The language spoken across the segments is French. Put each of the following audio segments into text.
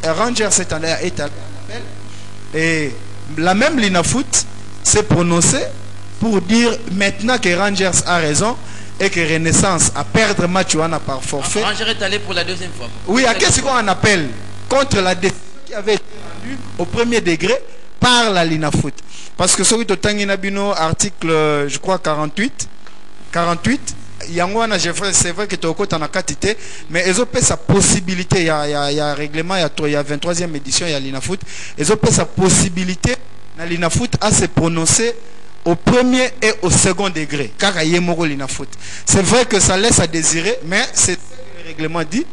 Rangers est allé à l'appel et la même Linafoot s'est prononcée pour dire maintenant que Rangers a raison et que Renaissance a perdre match par forfait. Rangers est allé pour la deuxième fois. Oui, à qu'est-ce qu'on appelle contre la décision qui avait été rendue au premier degré par la Linafoot. Parce que celui de Tanginabino, article, je crois, 48, c'est vrai que tu as en quantité, mais ils ont fait sa possibilité. Il y a un règlement, il y a 23e édition, il y a l'Inafoot. Ils ont fait sa possibilité, la Linafoot, à se prononcer au premier et au second degré. Car il y a l'Inafoot. C'est vrai que ça laisse à désirer, mais c'est ce que le règlement dit.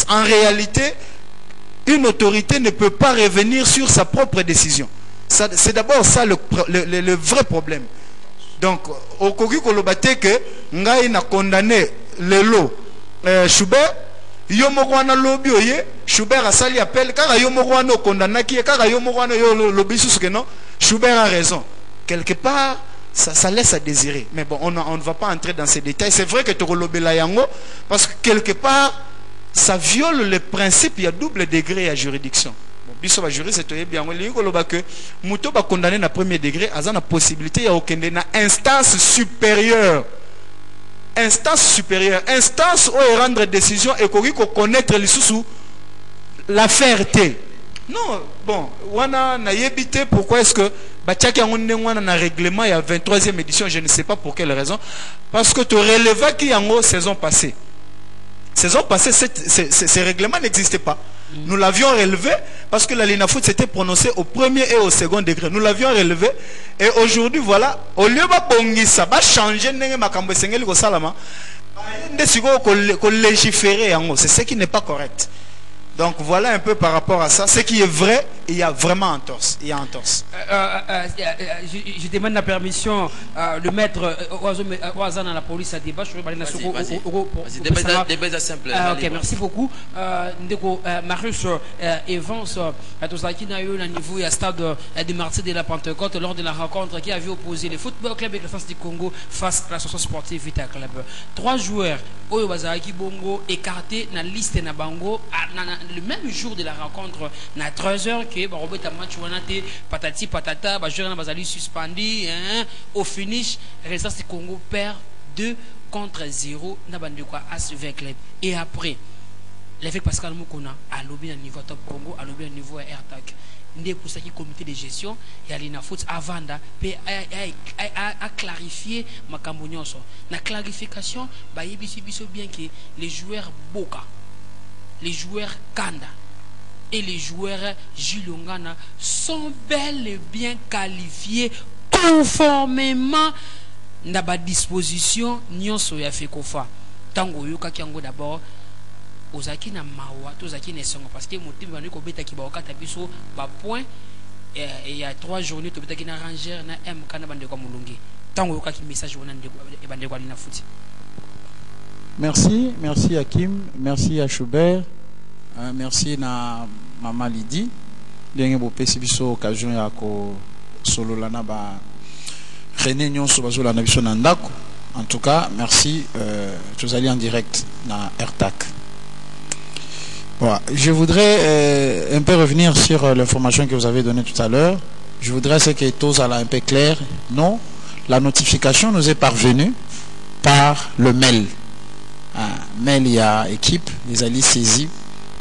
En réalité, une autorité ne peut pas revenir sur sa propre décision. C'est d'abord ça le vrai problème. Donc, au Kogi Kolobate que Ngaï n'a condamné le lot Schubert, Yomorwana lobby oye, Schubert a sali appel, car Yomorwana condamné qui est car Yomorwana lobby sous que non, Schubert a raison. Quelque part, ça laisse à désirer. Mais bon, on ne va pas entrer dans ces détails. C'est vrai que tu relobé la yango, parce que quelque part, ça viole le principe, il y a double degré à juridiction. Biso ba juriste c'est bien que muto ba condamné na premier degré a la possibilité ya okende na instance supérieure instance où rendre décision et ko connaître lisusu l'affaire T. Non, bon, wana na yebité pourquoi est-ce que batiaki yango wana na règlement il y a 23e édition, je ne sais pas pour quelle raison, parce que tu relèves qui yango saison passée. Saison passée, ces règlements n'existaient pas. Nous l'avions relevé parce que la Linafoot s'était prononcée au premier et au second degré. Nous l'avions relevé et aujourd'hui, voilà, au lieu de ça va changer, c'est ce qui n'est pas correct. Donc voilà un peu par rapport à ça. Ce qui est vrai, il y a vraiment entorse. Il y a entorse. Je demande la permission de mettre Oazan dans la police à débat. Débat simple. Ok, merci beaucoup. Marius Evans, à tous qui n'a eu le niveau à stade de Martyrs de la Pentecôte lors de la rencontre qui avait opposé le Football Club et la France du Congo face à l'association sportive Vita Club. 3 joueurs, Oyo Bazaraki Bongo, écartés dans la liste de Bango. Le même jour de la rencontre, na 13h, que Robert match patati patata, joueur bazali suspendu, au finish, Renaissance du Congo perd 2-0 na bandekwa ASV Club. Et après, l'évêque Pascal Mukona a lobby à niveau top Congo, a lobby à niveau AirTag. Ndé pour ça qui comité de gestion et à l'inafoot avanda a clarifié ma cambonioso. La clarification, bah biso bien que les joueurs Boka, les joueurs Kanda et les joueurs Gilongana sont bel et bien qualifiés conformément à la disposition nyonso ya fekofa. Tango yoka kiango d'abord ozaki na mawa tozaki na songo parce que motivé bandi ko beta ki ba okata biso ba point et il y a 3 journées to beta ki na Rangers na MK na bande ko mulungi. Tango yoka ki message wona ndeko e bande ko alina futi. Merci Hakim, merci à Schubert, merci na Mama Lydie. Bien que vous puissiez biso occasion ya ko solo lana ba René nyonso bazola na biso na ndako. En tout cas, merci. Vous allez en direct na AirTag. Voilà. Je voudrais un peu revenir sur l'information que vous avez donnée tout à l'heure. Je voudrais que tous allent un peu clair. Non, la notification nous est parvenue par le mail. Mail, il y a équipe, les alliés saisis,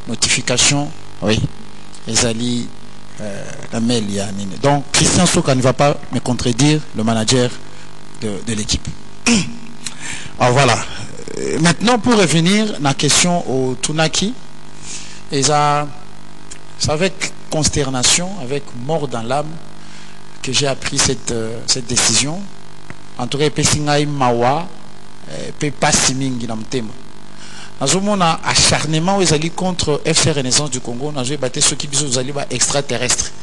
notification, oui, les alliés, la mail, il y a. Donc, Christian Soka ne va pas me contredire, le manager de l'équipe. Alors voilà. Maintenant, pour revenir à la question au Tunaki, et ça, c'est avec consternation, avec mort dans l'âme, que j'ai appris cette décision. En tout cas, Pessingaï Mawa, pas Simingi Namtema. Nous avons un acharnement contre FC Renaissance du Congo. Nous avons battu ceux qui sont extraterrestres.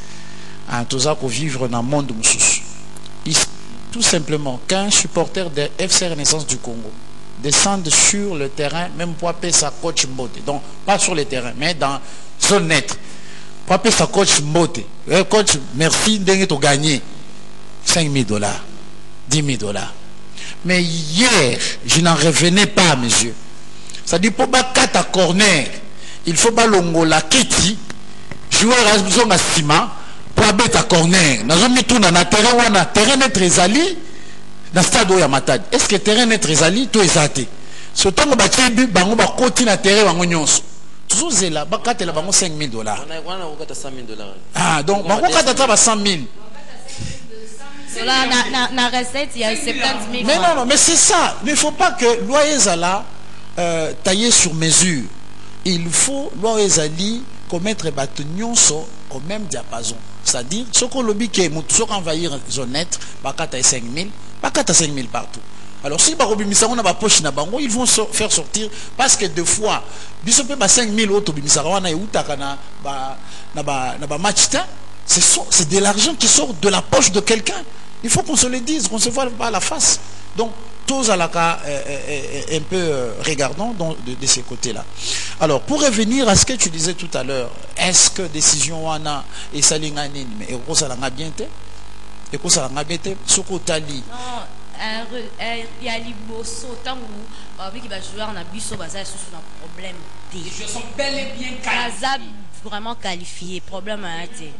Nous avons vivre dans le monde. Tout simplement, qu'un supporter de FC Renaissance du Congo descende sur le terrain, même pour appeler sa coach Mbote. Donc, pas sur le terrain, mais dans zone nette. Pour appeler sa coach Mbote. Coach, merci, tu as gagné $5,000, $10,000. Mais hier, je n'en revenais pas, monsieur. Ça dit, pour pas 4 corner, il faut balongo la kiti joueur azonga sima pour abeta corner nazomi tuna na terrain wana terrain net ezali na stade ya Matadi. Est-ce que terrain net ezali to ezate ce temps ba tibi bango ba koti na terrain bango nyonso toujours zela ba katela bango $5,000. Wana ukata $100,000. Ah donc bango katata ba 100,000. Na recette il y a 70,000. Mais non, mais c'est ça. Il ne faut pas que Loaezala tailler sur mesure. Il faut Loaezali commettre batnyonso au même diapason. C'est-à-dire, ce qu'on lobby qui est moutou envahir zonette, bakata 5,000, bakata 5,000 partout. Alors si on a poche na bango, ils vont faire sortir parce que deux fois, bisope ba 5,000 autres bimisarawana et utaka na match c'est de l'argent qui sort de la poche de quelqu'un. Il faut qu'on se le dise, qu'on se voit pas à la face. Donc, tous à la cas un peu regardant de ces côtés-là. Alors, pour revenir à ce que tu disais tout à l'heure, est-ce que décision wana et salingani mais eko salanga bien te? Eko salanga bien te? Soko tali. Non, il y a liboso tant où avec qui va jouer en abisso baza sous un problème. Les joueurs sont bel et bien qualifiés. Vraiment qualifié, problème a été.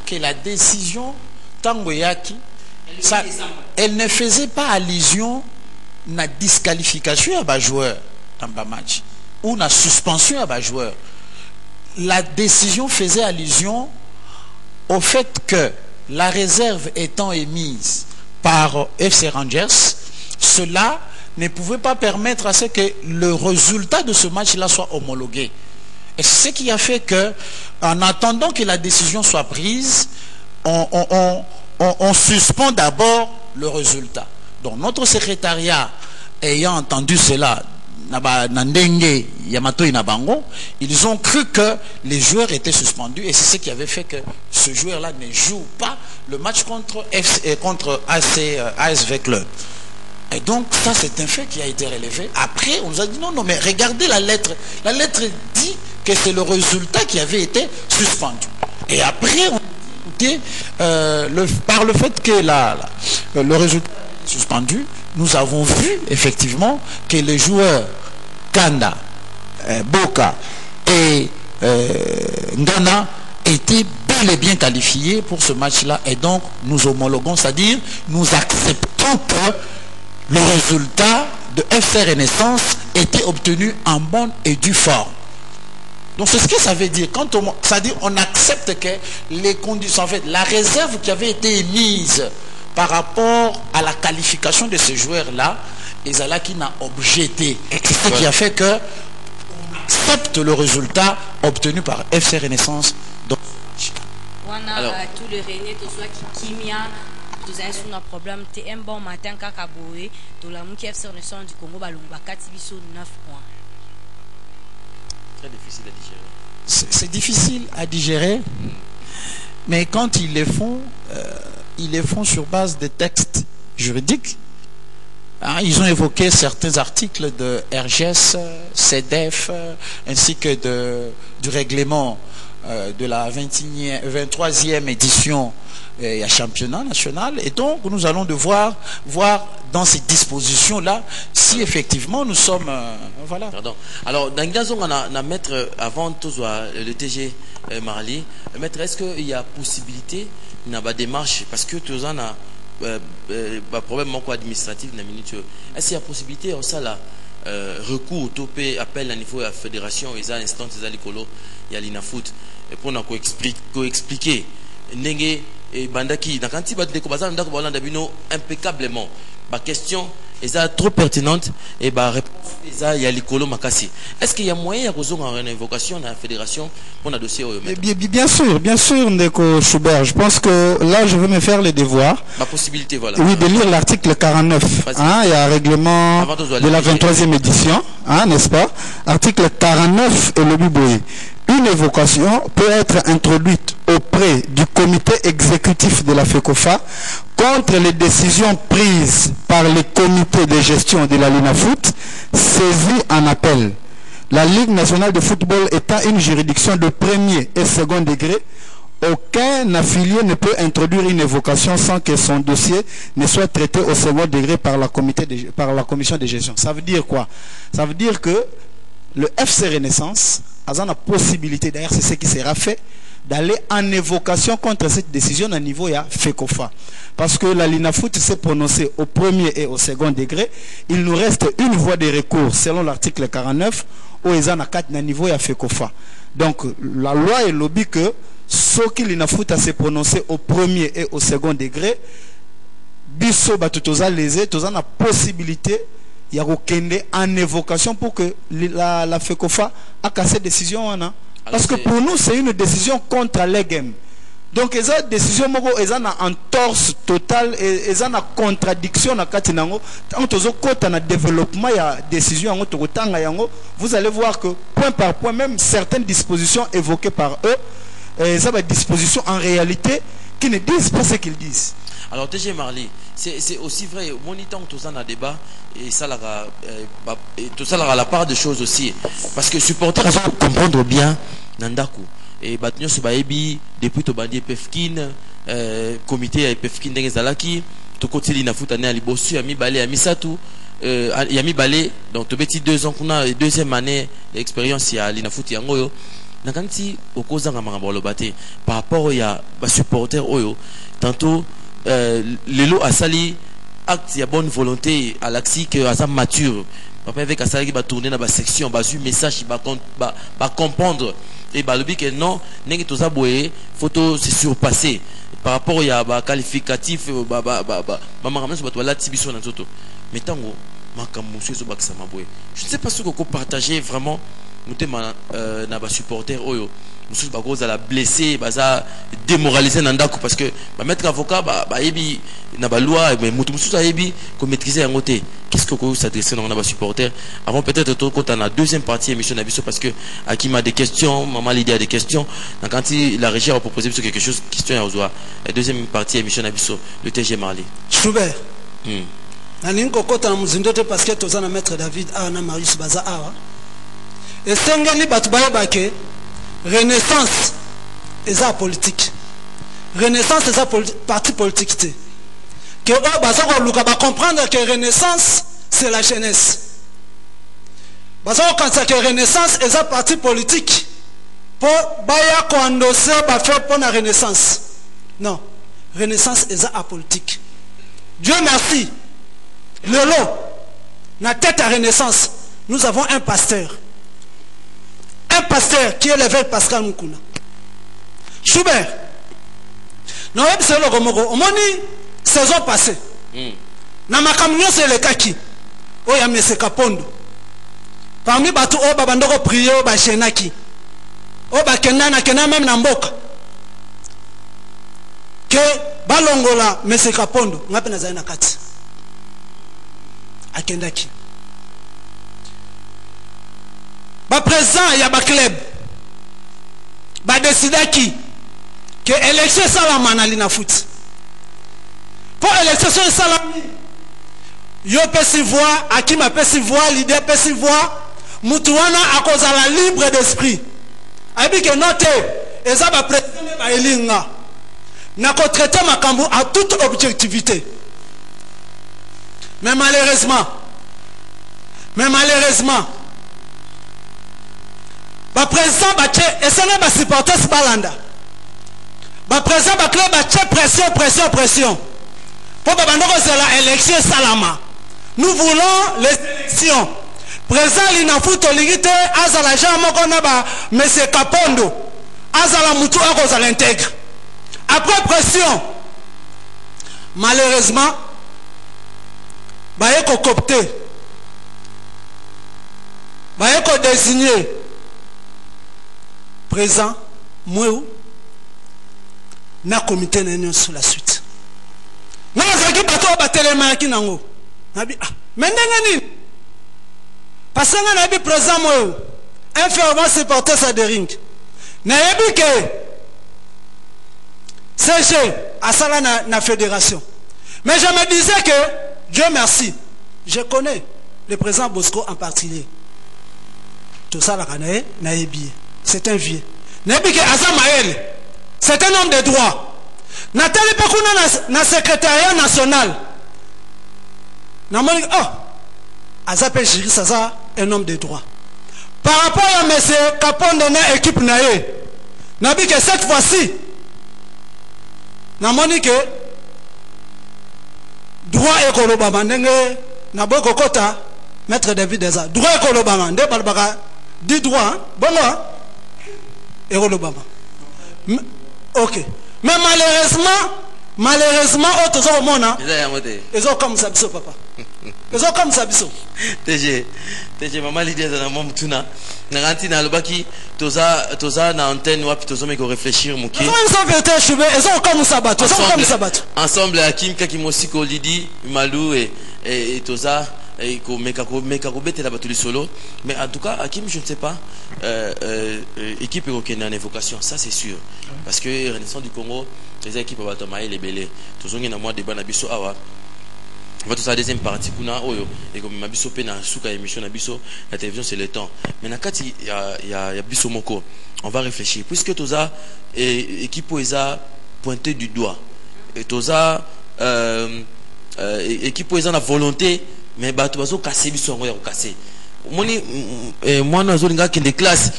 Que la décision Tangoyaki, elle ne faisait pas allusion à la disqualification à un joueur dans le match ou à la suspension à un joueur. La décision faisait allusion au fait que la réserve étant émise par FC Rangers, cela ne pouvait pas permettre à ce que le résultat de ce match-là soit homologué. Et c'est ce qui a fait que, en attendant que la décision soit prise, on suspend d'abord le résultat. Donc notre secrétariat, ayant entendu cela, ils ont cru que les joueurs étaient suspendus et c'est ce qui avait fait que ce joueur-là ne joue pas le match contre ASV Club. Et donc ça c'est un fait qui a été relevé. Après on nous a dit non mais regardez la lettre. La lettre dit que c'est le résultat qui avait été suspendu. Et après on dit par le fait que le résultat est suspendu, nous avons vu effectivement que les joueurs Kanda, Boka et Ngana étaient bel et bien qualifiés pour ce match-là. Et donc nous homologuons, c'est-à-dire nous acceptons que le résultat de FC Renaissance était obtenu en bonne et due forme. Donc c'est ce que ça veut dire. C'est-à-dire on accepte que les conditions, en fait, la réserve qui avait été émise par rapport à la qualification de ces joueurs-là, Ezala qui n'a objecté. C'est ce qui a fait que on accepte le résultat obtenu par FC Renaissance. Donc, alors, tout le René, tout ça qui m'a nous avons sur un problème. C'est un bon matin Kakaboé, tout la mouki FC Renaissance du Congo, Balumba 4 9 points. Très difficile à digérer. C'est difficile à digérer, mais quand ils les font sur base des textes juridiques. Hein, ils ont évoqué certains articles de RGS, CEDEF, ainsi que du règlement de la 23e édition et championnat national. Et donc, nous allons devoir voir dans ces dispositions-là si effectivement nous sommes... voilà. Pardon. Alors, dans le maître, avant tout le TG Marali, maître, est-ce qu'il y a possibilité dans la démarche, parce que tout ça, problème administratif, est-ce qu'il y a possibilité au ça là recours topé appel à niveau de la fédération et à l'instant des alicolo il y a l'inafoot pour nous expliquer n'engé et bandaki dans quand il va découvrir dans le dabino impeccablement ma question est trop pertinente et bah réponse il y a l'icolo makasi. Est-ce qu'il y a moyen de résoudre une invocation à la fédération pour un dossier bien sûr Ndeko Schubert, je pense que là je vais me faire les devoirs. Ma possibilité voilà. Oui, de lire l'article 49. Hein, il y a un règlement de la 23e édition, hein, n'est-ce pas? Article 49 et le Biboé. Une évocation peut être introduite auprès du comité exécutif de la FECOFA contre les décisions prises par les comités de gestion de la LINAFOOT saisis en appel. La Ligue nationale de football étant une juridiction de premier et second degré, aucun affilié ne peut introduire une évocation sans que son dossier ne soit traité au second degré par la commission de gestion. Ça veut dire quoi? Ça veut dire que le FC Renaissance a la possibilité, d'ailleurs c'est ce qui sera fait, d'aller en évocation contre cette décision à niveau ya FECOFA. Parce que la Linafoot s'est prononcée au premier et au second degré. Il nous reste une voie de recours selon l'article 49 au Ezana 4 na niveau ya FECOFA. Donc la loi est lobby que ceux qui Linafoot s'est prononcé au premier et au second degré, biso batutoza lésé, toza na possibilité ya kokende en évocation pour que la FECOFA a cassé décision. Parce que pour nous, c'est une décision contre les games. Donc, ils ont décision, ils ont une entorse totale, ils ont une contradiction dans le développement, il y a décision, vous allez voir que point par point, même certaines dispositions évoquées par eux, ils ont des dispositions en réalité qui ne disent pas ce qu'ils disent. Alors, TG Marley, c'est aussi vrai, monitant tout ça dans le débat, et ça a la part de choses aussi. Parce que supporters doivent comprendre bien Nandaku. Et Batnyo Sebaebi, depuis Tobandi Pefkin, comité Pefkin Dengezalaki, tout côté Linafoot année à Libosu, Yami Balé, Yami Satou, Yami Balé, donc Tobeti 2 ans qu'on a, deuxième année d'expérience, il y a Linafoot Yangoyo. Nakanti, au cause d'un Marabolo-Bate, par rapport à supporters Oyo, tantôt, les lots à Sali, acte, il y a bonne volonté à l'axi que à sa mature. Papa avec Asali qui va tourner dans la section, va suivre message, va comprendre. Et bah le but que non, n'est-ce que tout ça boye, photo c'est surpassé par rapport à qualificatif, maman ramène sur la tibison dans tout. Mais tant que monsieur sur bac ça m'a boye. Je ne sais pas ce qu'on peut partager vraiment. Nous sommes na supporter oyo. Nous sommes à la blesser, à démoraliser Nandako parce que mettre avocat, ebi na ba loi, mais mutu musu a ebi qu'on maîtriser un côté. Qu'est-ce que vous s'adresser dans na supporter avant peut-être quand on a deuxième partie émission Nabiso parce que Hakim a des questions, maman Lydia a des questions. Donc quand la régie a proposé sur quelque chose, question à Ozoa. La deuxième partie émission Nabiso, le TG Marley. Schubert. Nalinko kota muzindote parce que tozana maître David na Marius Baza awa. Et sengeli batubaye bake Renaissance est ça politique. Renaissance est ça parti politique. Que on va comprendre que Renaissance c'est la jeunesse. Parce que que Renaissance est ça parti politique. Pour baya ko endosser ba faire pour la Renaissance. Non, Renaissance est ça politique. Dieu merci. Le lot, la tête à Renaissance, nous avons un pasteur. Un pasteur qui est l'évêque Pascal Mukuna. Schubert. Non, c'est le Gomogo. Au moni, saison passée. Na makamyo c'est le kaki. O ya mese kapondo. Parmi batu o babandoko prier o ba shenaki. O ba kenana même na mboka. Que balongola mese kapondo ngape na zaina kati. Akendaki. Ba président ya ba club ba décider qui que élection salama na Linafoot pour élection salama yo pesi voix Akima pesi voix leader pesi voix mutu wana akozala libre d'esprit abi que note eza ba président ba elinga na ko traiter makambo à toute objectivité mais malheureusement ba président bache esanga ba supporters balanda ba président ba club bache pression pour ba bandoko c'est la élection salama. Nous voulons les élections. Président Linafoot oligite azala jamoko na ba monsieur Kapondo azala mutu akoza l'intègre. Après pression malheureusement ba yeko copter ba yeko désigner présent moi na comité n'union sur la suite na zaki bato ba telema ki nango nabi mendengani parce que na bi présent moi un fervent supporter ça de ring na yebi que CG à ça na fédération mais je me disais que Dieu merci je connais le président Bosco en particulier tout ça la connaît na yebi. C'est un vieux. C'est un homme de droit. Nathalie Pakouna na secrétariat national. Oh, Azapé Jiri Saza, un homme de droit. par rapport à monsieur Kaponde na équipe nae nabi que cette fois-ci na moni que droit ekolobama ndenge na boko kota maître David Eza droit ekolobama nde balbaka dit droit bongo ekolobama ok mais malheureusement autre so mona ezo comme ça biso papa ezo comme ça biso TG maman Lydia na mom tuna na ganti na lobaki toza na antenne wapi tozo me ko réfléchir muki ezo comme ça bato ensemble Hakim Kakimosiko Lidi Malou et toza et ko meka ko betela bato solo mais en tout cas Hakim je ne sais pas équipe européenne en évocation ça c'est sûr parce que Renaissance du Congo les équipes bato maï les belé tozongi na moi débat na biso awa on va tout ça deuxième partie kuna oyo et comme mabiso pe na suka émission na biso la télévision c'est le temps mais na kati il y a biso moko on va réfléchir puisque toza équipe eza pointé du doigt et toza équipe eza na volonté mais bato bazo casser biso ngo ya ko casser moni moi na zo linga kende classe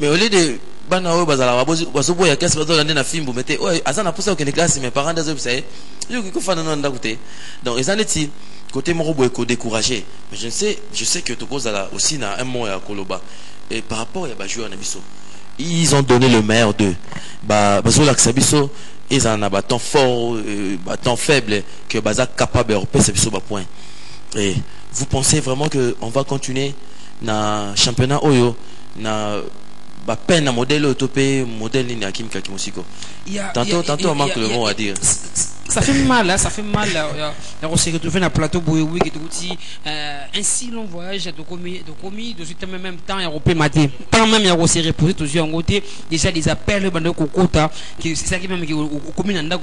mais au lieu de bana oyo bazala bazo boya classe bazo lande na fimbo mete oyo azana posa kende classe mais parents dazo bisaye yo ko fana na ndakute donc ezaleti côté moko boye ko décourager mais je sais que to kozala aussi na un mot ya koloba et par rapport ya ba joueur na biso ils ont donné le meilleur d'eux bazo la biso ils en a temps fort temps faible que baza capable de repasser biso ba point. Et vous pensez vraiment qu'on va continuer dans le championnat Oyo, dans la peine à modèle utopé, modèle ni Hakim Kakimosiko. Tantôt on manque le mot à dire. Ça fait mal, hein, ça fait mal. On s'est retrouvé dans le plateau Bouyou qui dit un si long voyage de commis de suite en même temps européen matin. Tant même il y a aussi reposé toujours en côté déjà des appels de Kokota qui c'est ça qui même qui au commune en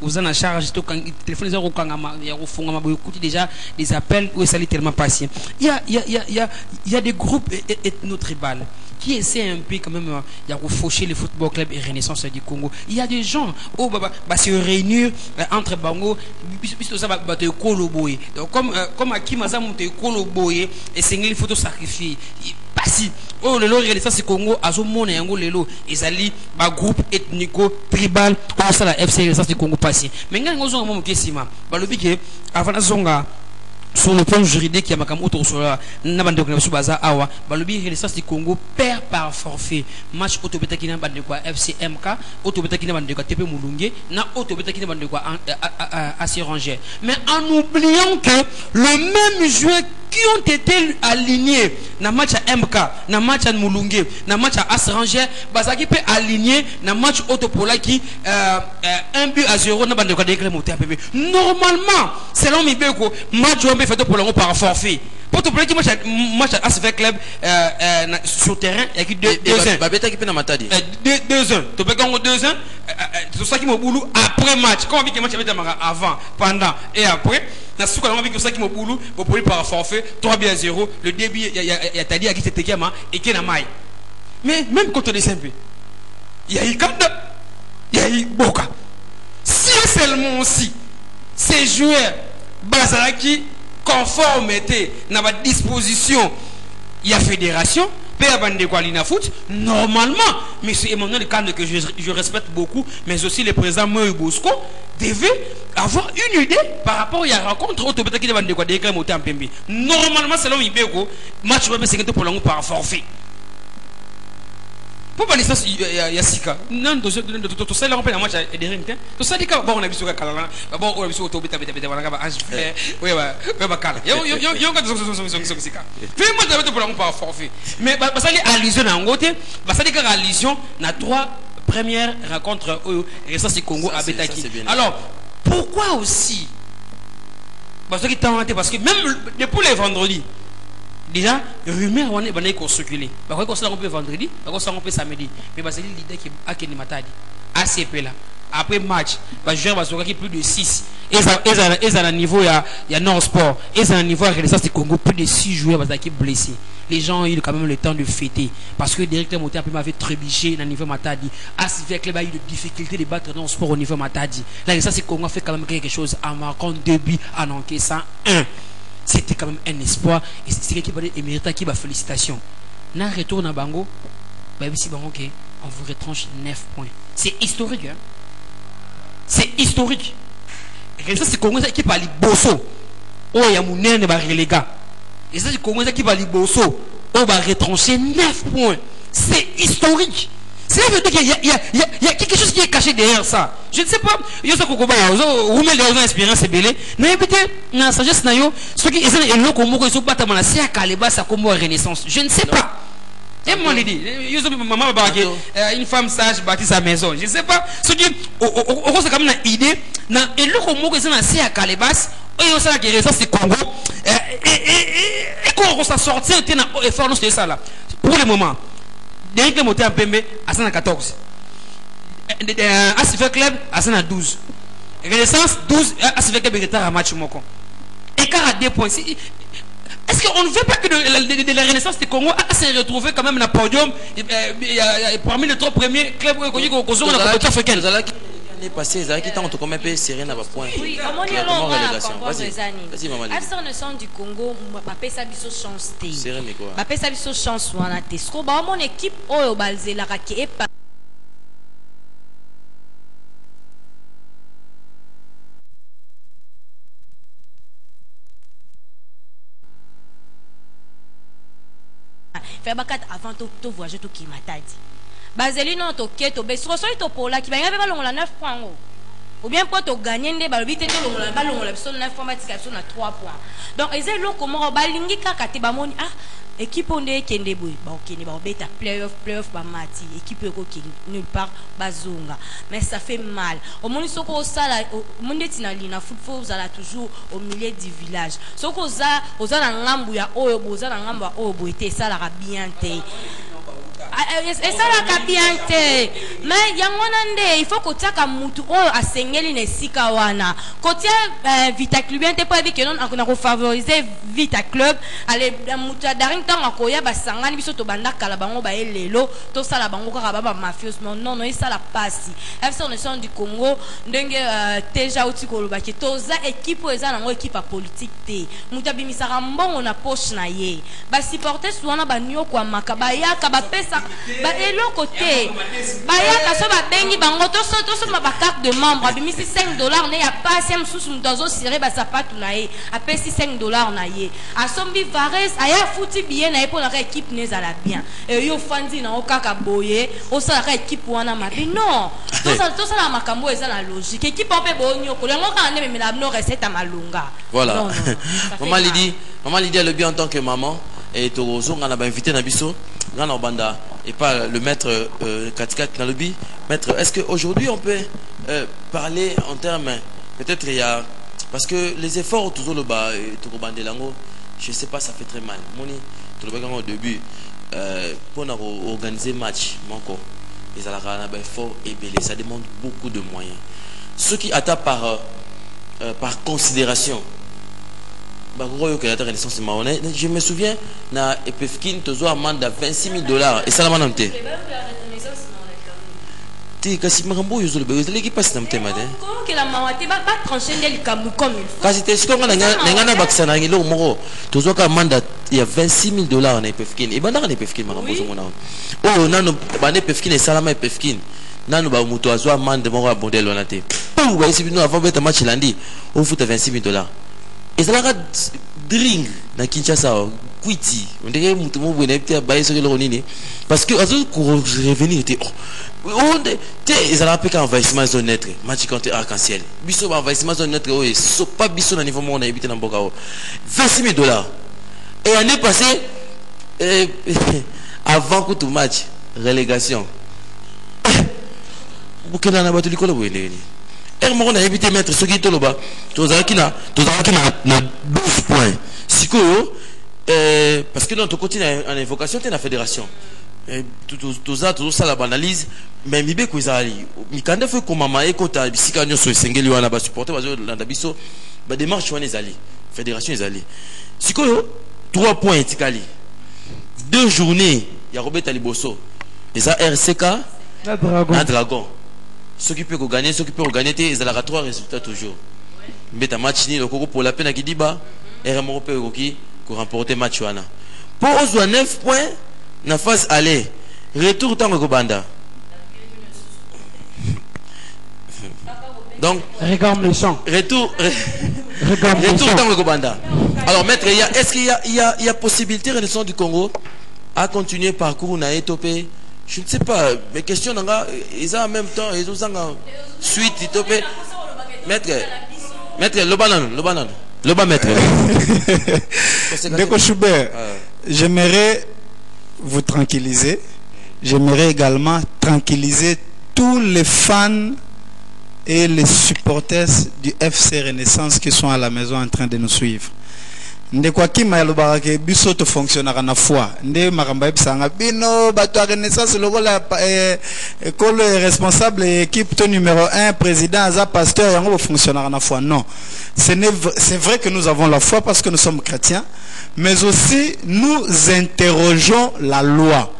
aux en charge tout quand téléphone les au kangama il y a au fond déjà des appels où ça est tellement patient. Il y a des groupes ethno-tribales qui essaient un peu quand même il y a faucher le football club et Renaissance du Congo. Il y a des gens où se réunir entre bango puisque ça va te koloboye. Donc comme Hakim Azam te koloboye et c'est une photo sacrifiée. Passi oh le Renaissance du Congo azomona yango lelo ezali ba groupe ethnico tribal comme ça la FC Renaissance du Congo passi. Mais nganga zonga mo kesima balobi ke avant zonga sur le plan juridique, il y a makam auto sur la nabande de Subaza Awa, balobi Renaissance du Congo perd par forfait. Match autobeta qui n'a pas de quoi FCMK, autobeta qui n'a pas de quoi TP Moulungue, na autobeta qui n'a pas de quoi Assiranger. Mais en oubliant que le même joueur qui ont été alignés dans match à MK, dans match à Moulungue, dans match à Assiranger, Bazaki peut aligner dans match autopola qui 1-0 n'a pas de quoi déclarer monter à PB. Normalement, selon Mibeko, match fait pour le par forfait. Pour te plaire, match à ASV Club sur terrain, il y a 2-1. Tu peux gagner 2-1. C'est ça qui m'a boulou après match. Comment on dit que match avait avant, pendant et après. Dans ce cas, on dit que ça qui m'a boulou pour par forfait 3-0. Le début, il y a Tadi qui s'était Kama et qui n'a maille. Mais même quand on est simple, il y a eu Kanda, il y a eu Boka. Si seulement aussi ces joueurs Bazaraki conformité dans la disposition il y a fédération foot normalement monsieur Emmanuel Kande que je respecte beaucoup mais aussi le président Moïse Bosco devait avoir une idée par rapport à la rencontre autobeta qui demande de quoi déclarer monter en Pembe normalement selon Ibeko match va se pour l'angle par forfait. Pour pas licence il y a Sika non tout ça là on peut la match et des ringues tout ça dit que bon on a vu sur Kalala bon on a vu sur autobeta voilà ba ange oui ba kala yo que Sika fait moi d'abord pour l'angle par forfait mais ça les allusion en côté ça dit que allusion na 3 premières rencontres Renaissance du Congo à Betaki. Alors pourquoi aussi parce que même depuis les vendredis déjà rumeur on est qu'on circuler bah quoi ça on peut vendredi bah quoi ça on peut samedi mais bah c'est l'idée qui a Kenny Matadi ACP là après match bah joueur va qui plus de 6 et à un niveau il y a Nord Sport et à un niveau Renaissance du Congo plus de 6 joueurs qui blessés. Les gens ont eu quand même le temps de fêter parce que directeur Moté m'avait trébuché dans le niveau Matadi. ACV Club a eu de difficultés de battre dans le sport au niveau Matadi. Là, ça c'est Congo a fait quand même quelque chose en marquant 2 buts en encaissant 1. C'était quand même un espoir et c'est quelqu'un qui va émériter qui va félicitations. na retour na bango bah ici bango ok on vous retranche 9 points. C'est historique, hein. C'est historique. Et ça c'est Congo qui parle bosso. Oh ya munene ba reléga. Et ça c'est Congo qui parle bosso. On va retrancher 9 points. C'est historique. C'est veut dire qu'il y a quelque chose qui est caché derrière ça. Je ne sais pas. Yo ça kokoba vous mettez les expérience belé. Na ebité na sagesse na yo ceux qui essaient de loko moko so bata mana c'est à Kaleba ça comme renaissance. Je ne sais pas. Et moi il dit maman une femme sage bâtit sa maison. Je ne sais pas ceux qui on c'est comme une idée na eloko moko c'est na c'est à Kalebas et ça la renaissance c'est Congo et quand on s'en sortir était na effort nous c'est ça là. Pour le moment dernier club monté en PMB à 114. ACF Club à 112. Renaissance 12. ACF Club est en match moko. Écart à 2 points. Est-ce qu'on ne veut pas que de la Renaissance du Congo se retrouver quand même dans le podium parmi les 3 premiers clubs connus qu'on a dans la côte africaine? L'année passée, ils avaient tant comme un peu serré dans le point. Oui, comment on vas-y, maman. À Renaissance du Congo, papa ça biso chance té. Serré mais quoi? Papa ça biso chance wana té. Sko ba mon équipe oyo balzela ka ki epa. Faire bakat avant to voyager to ki matadi. Bazeli non to keto be so to pola ki ba ngaba longola 9 points ngo. Ou bien pour to gagner ndé balobi te to longola ba longola biso 9 points batika biso na 3 points. Donc ezelo comment balingi kaka te ba moni équipe onde kende boy ba okene ba beta playoff ba mati équipe ko ki nulle part bazonga mais ça fait mal au monde soko sala monde tinali na football vous allez toujours au milieu du village soko za ozana ngambu ya oyo bozana ngambu ya oyo boite sala ka bien te et ça la bien te mais yangona nde il faut que tiaka mutu oyo asengeli ne sika wana kotia Vita Club bien te pas dit que non on a favoriser Vita Club ale mutu daring tant akoya basangani biso to banda kala bango ba elelo to sala bango kaka baba mafios non ça la passe FC Renaissance du Congo ndenge teja uti koloba ki toza équipe eza nango équipe politique te mutu abimisaka mbongo na poche na ye ba supporter soana ba nyo kwa makaba yaka ba pesa ba eloko te ba yaka so ba bengi bango to so ba carte de membre abimisi $5 ne ya passe msusu mtozo sire ba sapatu na ye apesi $5 na ye asombi Vares aya futi bien na pour la équipe nezala bien et yo fandi na okaka boye osala équipe wana mabi non to ça la makambo eza la logique équipe on peut bonyo ko lengo ka ne me la no recette à malunga voilà maman Lydie le bien en tant que maman et to zonga na ba invité na biso ngana banda et pas le maître Katika Nalobi maître est-ce que aujourd'hui on peut parler en termes peut-être il y a parce que les efforts toujours le bas to bandelango je sais pas ça fait très mal moni tout le au début pour organiser match manco les alaka na effort et belé ça demande beaucoup de moyens ceux qui attaquent par considération je me souviens na Epefkin tozo amende à $26,000 et ça la manante ti kasi makambo yo zolo bezo leki passe na mtema de comment que la mawate ba trancher ndeli kamu comme il faut kasi te siko ngana bakisana ngilo moko tozo ka amende il y a $26,000 na Epefkin et banda na Epefkin makambo zo ngona oh nano bande Epefkin et salama Epefkin nano ba muto azo amende moko abondelo na te pou ba isi bino avant beta match landi on fout $26,000 et ça la drink na Kinshasa kwiti on dirait mutu mo bwena ptia ba iso le ronini parce que azo ko revenir était on te ezala peka envahissement zone neutre match contre arc-en-ciel biso ba envahissement zone neutre o so pas biso na niveau mo na ebité na mboka o $26,000 et année passée avant que tout match relégation bukena na batu likolo bwene on a évité mettre ce qui est là-bas. Tous qui na 12 points. Parce que dans ton côté en évocation, tu es la fédération. Tout ça la banalise. Mais mibe kuizali. Mikande fait comme maman et quand tu bisika nyo so sengeli wana ba supporter bazo landa biso ba démarche wana ezali. Fédération ezali. Sikoyo 3 points etikali. 2 journées ya Robert Liboso. Et ça RCK na Dragon. Ceux qui peuvent gagner, ils ont 3 résultats toujours. Mais ta match ni le coco pour la peine qui dit bas, et Ramon peut qui remporter match wana. Pour aux 9 points, na phase aller retour tango kobanda. Donc regarde le champ. Retour dans le Kobanda. Alors maître, est-ce qu'il y a possibilité Renaissance du Congo à continuer parcours na étopé? Je ne sais pas, mais question nanga ils ont en même temps ils ont en suite étopé. Maître Loba maître. Ndeko Schubert, j'aimerais vous tranquilliser. J'aimerais également tranquilliser tous les fans et les supporters du FC Renaissance qui sont à la maison en train de nous suivre. Ndekwa kima yalobarake biso to fonctionnera na foi. Nde makamba ebisanga bino bato Renaissance lokola école responsable équipe to numéro 1 président aza pasteur yango fonctionnera na foi. Non. C'est vrai que nous avons la foi parce que nous sommes chrétiens, mais aussi nous interrogeons la loi.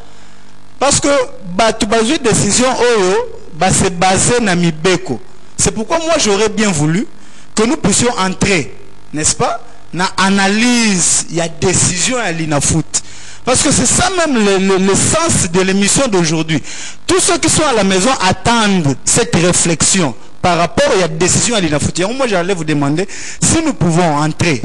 Parce que bato bazui décision oyo ba se baser na mibeko. C'est pourquoi moi j'aurais bien voulu que nous puissions entrer, n'est-ce pas, dans l'analyse, il y a décision à l'INAFOOT. Parce que c'est ça même le sens de l'émission d'aujourd'hui. Tous ceux qui sont à la maison attendent cette réflexion par rapport à la décision à l'INAFOOT. Moi j'allais vous demander si nous pouvons entrer,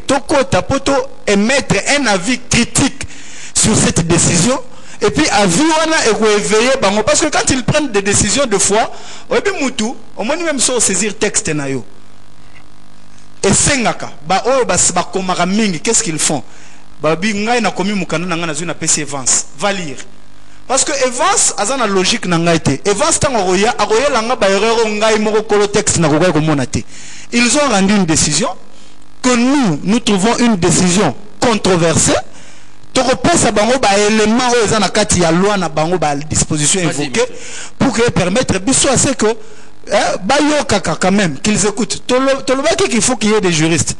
émettre un avis critique sur cette décision. Et puis à vivre et éveiller parce que quand ils prennent des décisions de foi, au moins même sans saisir texte nayo. Et sengaka qu'est-ce qu'ils font? Na commis mukana na ngana zuna PC Evans va lire. Parce que Evans azana logique na ngaite. Evans tangoya agoya langa ba erreur ngai moko kolo texte na kokoya komonate. Ils ont rendu une décision que nous trouvons une décision controversée. Tu repasses à bango ba élément aux anakati ya loi na bango ba disposition évoquée pour que permettre biso à ce que bayo kaka quand même qu'ils écoutent. Tolobaki qu'il faut qu'il y ait des juristes.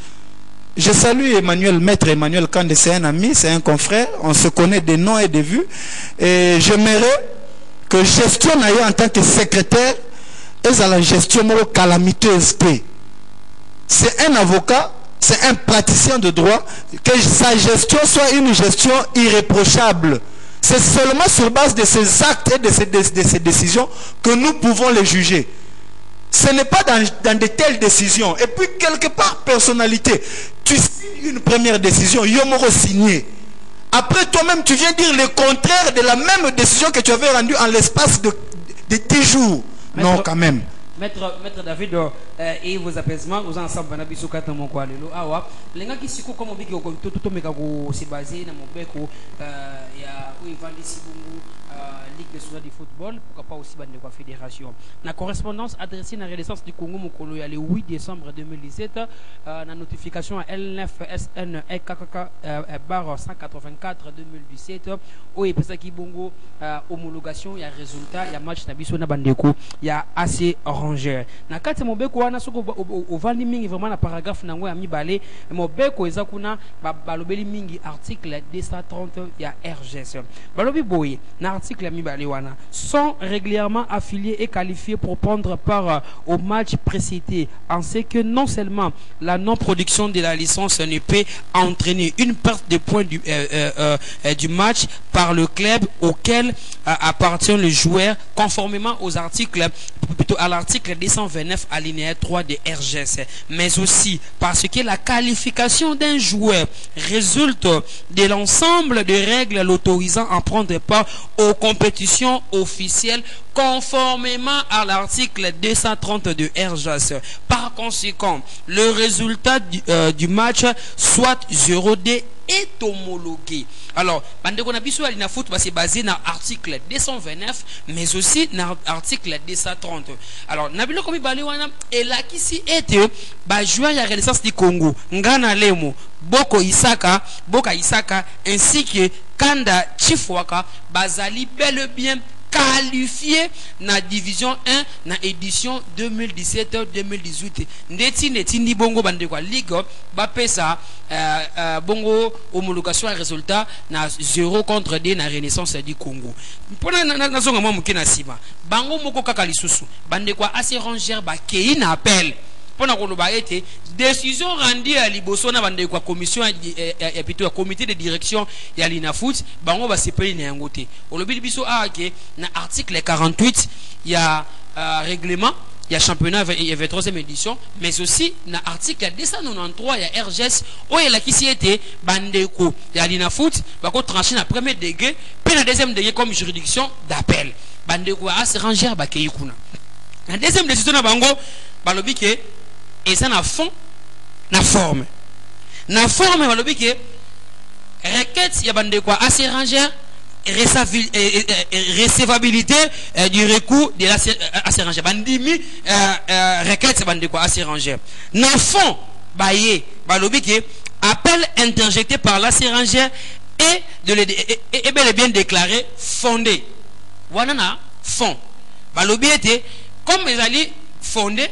Je salue Maître Emmanuel Kande, c'est un ami, c'est un confrère, on se connaît des noms et des vues et j'aimerais que gestion en tant que secrétaire et à la gestion calamiteuse. C'est un avocat. C'est un praticien de droit, que sa gestion soit une gestion irréprochable. C'est seulement sur base de ces actes et de ces décisions que nous pouvons les juger. Ce n'est pas dans de telles décisions. Et puis, quelque part, personnalité, tu signes une première décision, Yomoro signé. Après, toi-même, tu viens dire le contraire de la même décision que tu avais rendue en l'espace de 10 jours. Non, quand même. Maître David et vos apaisements aux ensemble banabiso kata mon kwa lelo awa lenga kisiko comme biki to meka ko se baser na mobeko ya Ivandi Sibungu Ligue nationale du football pourquoi pas aussi bande kwa fédération na correspondance adressée na Renaissance du Congo mokolo ya le 8 décembre 2017 na notification à L9SN EKKK barre 184 2017 o epesa ki bongo homologation ya résultat ya match na biso na bandeko ya AC Rangers na kati mobeko wana soko ovandi mingi vraiment na paragraphe nango ya mibale mobeko eza kuna balobeli mingi article 230 ya RGS balobi boye na article ya mibale wana sont régulièrement affiliés et qualifiés pour prendre part au match précité en ce que non seulement la non-production de la licence ne peut entraîner une perte de points du match par le club auquel appartient le joueur conformément aux articles plutôt à l'article 229 alinéa 3 de RGS, mais aussi parce que la qualification d'un joueur résulte de l'ensemble des règles l'autorisant à prendre part aux compétitions officielles conformément à l'article 230 de RGS. Par conséquent, le résultat du match soit 0D est homologué. Alors, bandeko na biso alina foot c'est basé dans l'article 229 mais aussi dans l'article 230. Alors, nabilo komi bale wana elakisi ete ba joueur ya Renaissance du Congo, Ngana Lemo, Boka Isaka ainsi que Kanda Chifwaka bazali bel et bien qualifié na division 1 na édition 2017-2018 ndeti ni bongo bande kwa ligue ba pesa bongo homologation à résultat na 0 contre 2 na Renaissance du Congo pona na zonga mwa mukina sima bango moko kaka lisusu bande kwa AC Rangers ba kei na appel pona koloba ete décision rendue à liboso na bande kwa commission et plutôt comité de direction ya l'INAFOOT bango ba sepeli na yango te olobi biso ke na article 48 il y a règlement il y a championnat il y a 23e édition mais aussi na article 293 il y a RGS où il y a qui s'y était bandeko il y a l'INAFOOT bako trancher na premier degré puis na deuxième degré comme juridiction d'appel bandeko a se ranger ba keikuna na deuxième décision na bango balobi ke et ça na fond na forme balobi ke requête ya bandeko a se ranger recevabilité du recours de l'assurance bandimi requête bande quoi assurance na fond baye balobi ke appel interjecté par l'assurance et bel et bien déclaré fondé wana na fond balobi était comme ils allaient fondé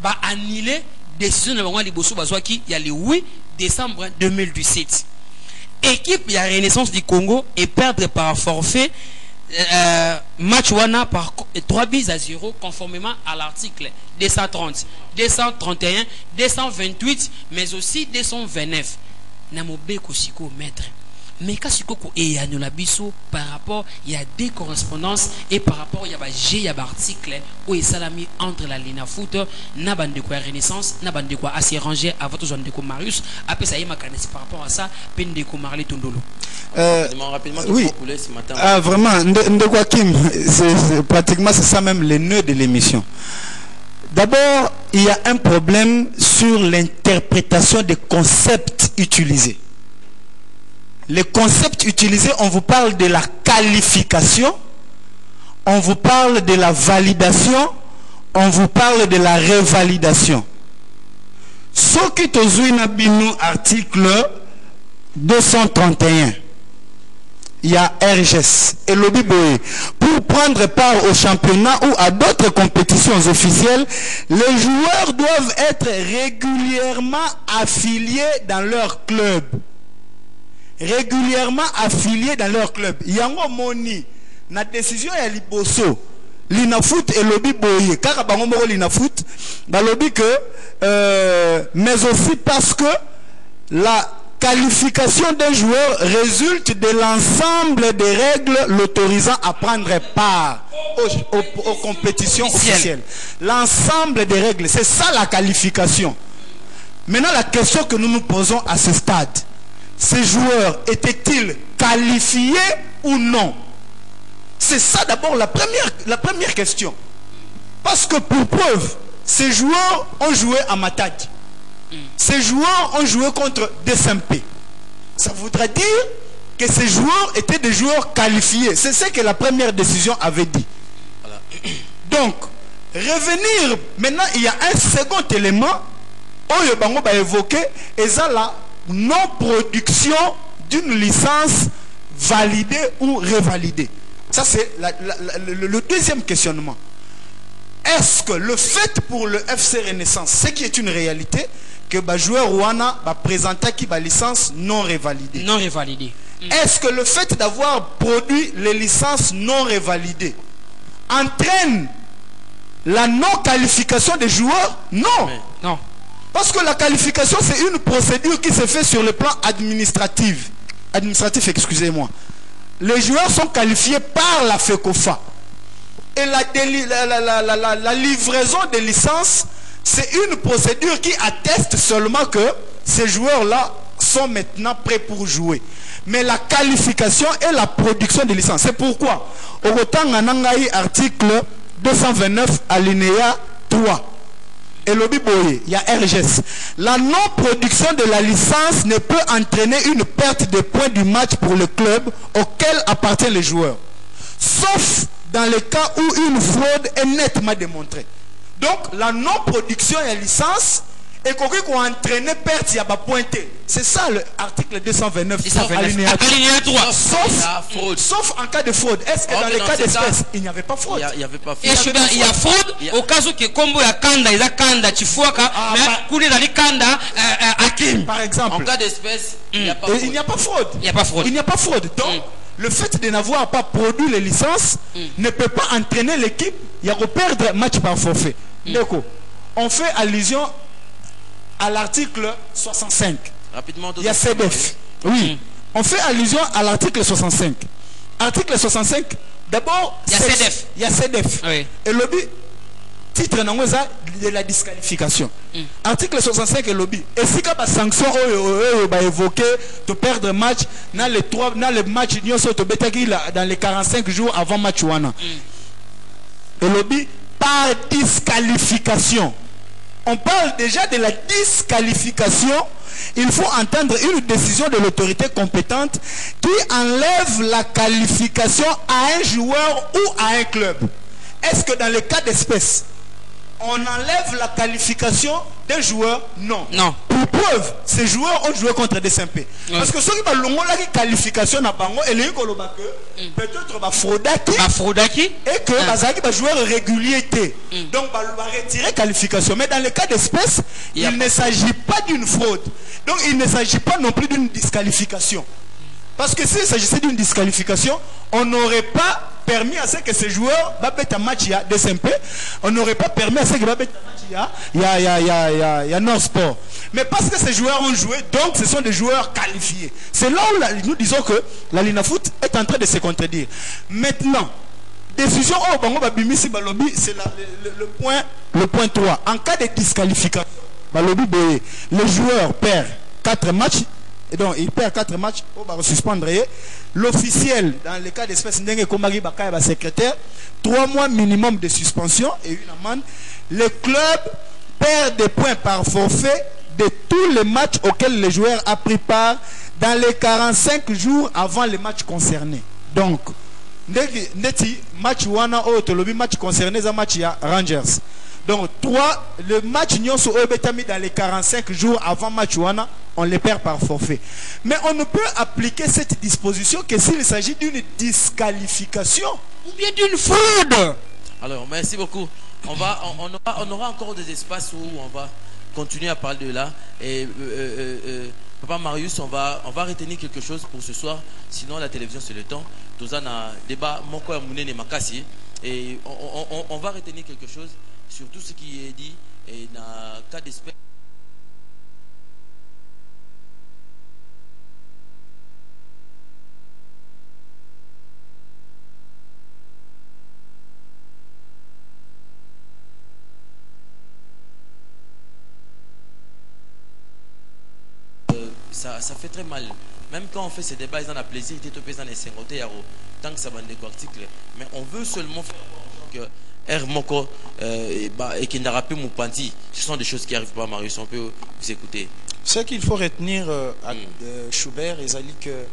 ba annuler décision de bango liboso bazwaki ya le 8 décembre 2017 équipe ya Renaissance du Congo et perdre par forfait match wana par 3-0 conformément à l'article 230, 231, 228 mais aussi 229 na mobeko siko maître mais quand siko ko e anula biso par rapport il y a des correspondances et par rapport il y a ba G ya ba article où il salami entre la l'INAFOOT na bande quoi Renaissance na bande quoi assez rangé à votre zone de Marius après ça y ma connaissance par rapport à ça peine de Marley Tondolo rapidement oui. Ce matin. Ah vraiment Ndekwa Kim c'est pratiquement c'est ça même le nœud de l'émission. D'abord il y a un problème sur l'interprétation des concepts utilisés. Les concepts utilisés, on vous parle de la qualification, on vous parle de la validation, on vous parle de la revalidation. Ce qui est article 231, il y a RGS et lobby boy. Pour prendre part au championnat ou à d'autres compétitions officielles, les joueurs doivent être régulièrement affiliés dans leur club. Régulièrement affiliés dans leur club. Yango moni na décision ya liboso l'INAFOOT et lobby boye kaka bango moko l'INAFOOT ba lobby que mais aussi parce que la qualification d'un joueur résulte de l'ensemble des règles l'autorisant à prendre part aux compétitions officielles. L'ensemble des règles, c'est ça la qualification. Maintenant la question que nous nous posons à ce stade, ces joueurs étaient-ils qualifiés ou non? C'est ça d'abord la première question. Parce que pour preuve, ces joueurs ont joué à Matadi. Ces joueurs ont joué contre DSMP. Ça voudrait dire que ces joueurs étaient des joueurs qualifiés. C'est ce que la première décision avait dit. Voilà. Donc, revenir, maintenant il y a un second élément. Oyo bango ba évoqué, et ça là, non-production d'une licence validée ou revalidée. Ça c'est le deuxième questionnement. Est-ce que le fait pour le FC Renaissance, ce qui est une réalité, que le joueur Rwanda va présenter qui va licence non revalidée? Non revalidée. Est-ce que le fait d'avoir produit les licences non revalidées entraîne la non-qualification des joueurs? Non. Non. Parce que la qualification, c'est une procédure qui se fait sur le plan administratif. Excusez-moi. Les joueurs sont qualifiés par la FECOFA. Et la livraison des licences, c'est une procédure qui atteste seulement que ces joueurs-là sont maintenant prêts pour jouer. Mais la qualification et la production des licences. C'est pourquoi, au Rotanganangaï, article 229, alinéa 3. Et lobby boye, il y a RGS. La non-production de la licence ne peut entraîner une perte de points du match pour le club auquel appartiennent les joueurs. Sauf dans le cas où une fraude est nettement démontrée. Donc, la non-production de la licence est qu'on entraîné perte, il y a pas pointé. C'est ça l'article 229. Alinéa 3. Sauf en cas de fraude. Est-ce que dans les cas d'espèce, il n'y avait pas fraude? Il n'y avait pas fraude. Il y a fraude au cas où Kombo ya kanda, il y a kanda, Chifuaka, mais Kouni dans les kanda, Hakim. Par exemple. En cas d'espèce, il n'y a pas fraude. Il n'y a pas fraude. Il n'y a pas fraude. Il n'y a pas fraude. Donc, le fait de n'avoir pas produit les licences ne peut pas entraîner l'équipe. Il y a perdre match par forfait. D'accord. on fait allusion à l'article 65. Rapidement, Il y a CEDEF. Oui. On fait allusion à l'article 65. Article 65, d'abord, Il y a CEDEF. Il y a CEDEF. Oui. Et le lobby, titre de la disqualification. Article 65 et lobby. Et si la sanction est évoquée, de perdre match, dans les matchs dans les 45 jours avant match wana. Et lobby, par disqualification. On parle déjà de la disqualification. Il faut entendre une décision de l'autorité compétente qui enlève la qualification à un joueur ou à un club. Est-ce que dans le cas d'espèce, on enlève la qualification des joueurs? Non. Non. Pour preuve, ces joueurs ont joué contre des SMP. Parce que ceux qui ont la qualification à Bango, et les peut-être fraudaki et que les joueurs réguliers. Donc, on va retirer qualification. Mais dans le cas d'espèce, il ne s'agit pas d'une fraude. Donc, il ne s'agit pas non plus d'une disqualification. Parce que s'il s'agissait d'une disqualification, on n'aurait pas permis à ce que ces joueurs battent un match de SMP. On n'aurait pas permis à ce qu'ils battent un match il y a Nord Sport. Mais parce que ces joueurs ont joué, donc ce sont des joueurs qualifiés. C'est là où nous disons que la Linafoot est en train de se contredire. Maintenant, décision au Bango Babimisi Balobi, c'est le point 3. En cas de disqualification, Balobi, le joueur perd 4 matchs. Et donc, il perd 4 matchs, on va suspendre. L'officiel, dans le cas d'espèce, secrétaire, 3 mois minimum de suspension et une amende. Le club perd des points par forfait de tous les matchs auxquels le joueur a pris part dans les 45 jours avant les matchs concernés. Donc, match wana match concerné, c'est match Rangers. Donc, le match Nyonso Obetami dans les 45 jours avant match wana, on les perd par forfait. Mais on ne peut appliquer cette disposition que s'il s'agit d'une disqualification ou bien d'une fraude. Alors, merci beaucoup. On aura encore des espaces où on va continuer à parler de là. Et Papa Marius, on va retenir quelque chose pour ce soir. Sinon, la télévision, c'est le temps. Nous avons un débat, et on va retenir quelque chose sur tout ce qui est dit et dans le cas d'espèce. Ça fait très mal. Même quand on fait ces débats, ils en ont plaisir, ils étaient pesant les 50 tant que ça va des articles. Mais on veut seulement faire que R Moko et qui n'a pas pu Moupanti. Ce sont des choses qui n'arrivent pas, Marius. On peut vous écouter. Ce qu'il faut retenir à Schubert et Zali, que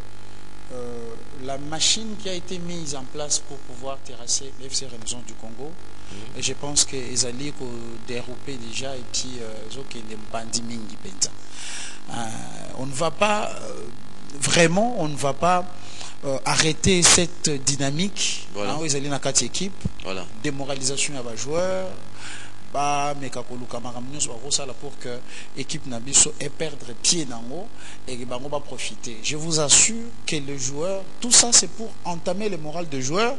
la machine qui a été mise en place pour pouvoir terrasser l'FC Remzon du Congo, et je pense que Ezali a dérobé déjà et puis on ne va pas vraiment, on ne va pas arrêter cette dynamique. Voilà. Ezali na quatre équipes. Voilà. Démoralisation à joueurs. Pour que l'équipe Nabiso ait perdre pied dans l'eau et que va profiter. Je vous assure que le joueur, tout ça c'est pour entamer le moral des joueurs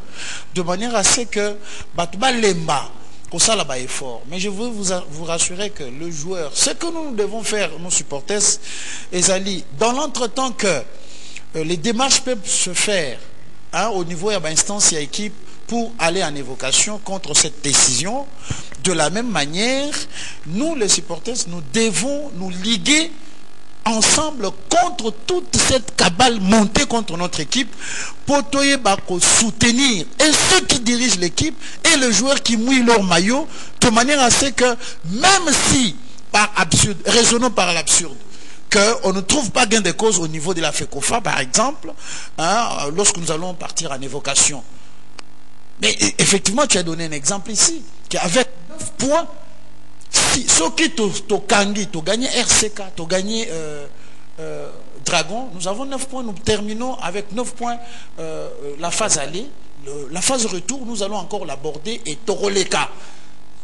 de manière à ce que Batouba Lemba, pour ça là-bas est fort. Mais je veux vous rassurer que le joueur, ce que nous devons faire, nos supporters, Ezali, dans l'entretemps que les démarches peuvent se faire au niveau de l'instance et équipe pour aller en évocation contre cette décision. De la même manière, nous les supporters, nous devons nous liguer ensemble contre toute cette cabale montée contre notre équipe pour soutenir et ceux qui dirigent l'équipe et les joueurs qui mouillent leur maillot de manière à ce que, même si par absurde, raisonnons par l'absurde, qu'on ne trouve pas gain de cause au niveau de la FECOFA par exemple, lorsque nous allons partir en évocation. Mais effectivement, tu as donné un exemple ici, qu'avec 9 points, si ceux qui t'ont gagné RCK, t'ont gagné Dragon, nous avons 9 points, nous terminons avec 9 points la phase aller. La phase retour, nous allons encore l'aborder et Toroleka.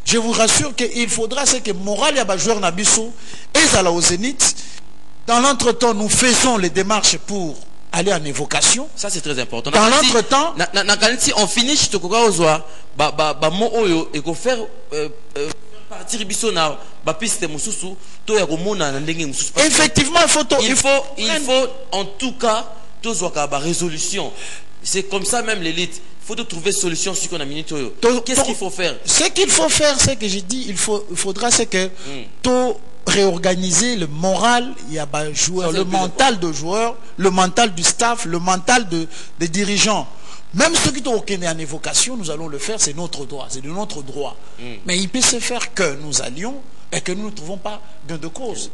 Je vous rassure qu'il faudra ce que Moral et joueur Nabiso et Zala au Zénith. Dans l'entretemps, nous faisons les démarches pour aller en évocation. Ça c'est très important. Dans l'entretemps, si on finit chez Tokoka Ozoa, et faire partir biso na ba piste mususu to ya komona na ndenge mususu. Effectivement, il faut en tout cas tous avoir ba résolution. C'est comme ça même l'élite. Il faut trouver solution sur qu'on a minute. Qu'est-ce qu'il faut faire? Ce qu'il faut faire, c'est que j'ai dit, il faudra c'est que tout réorganiser le moral, il y a bah, joueurs, le mental de joueurs, le mental du staff, le mental des dirigeants. Même ceux qui ont aucune en évocation, nous allons le faire, c'est notre droit, c'est de notre droit. Mais il peut se faire que nous allions et que nous ne trouvons pas gain de cause.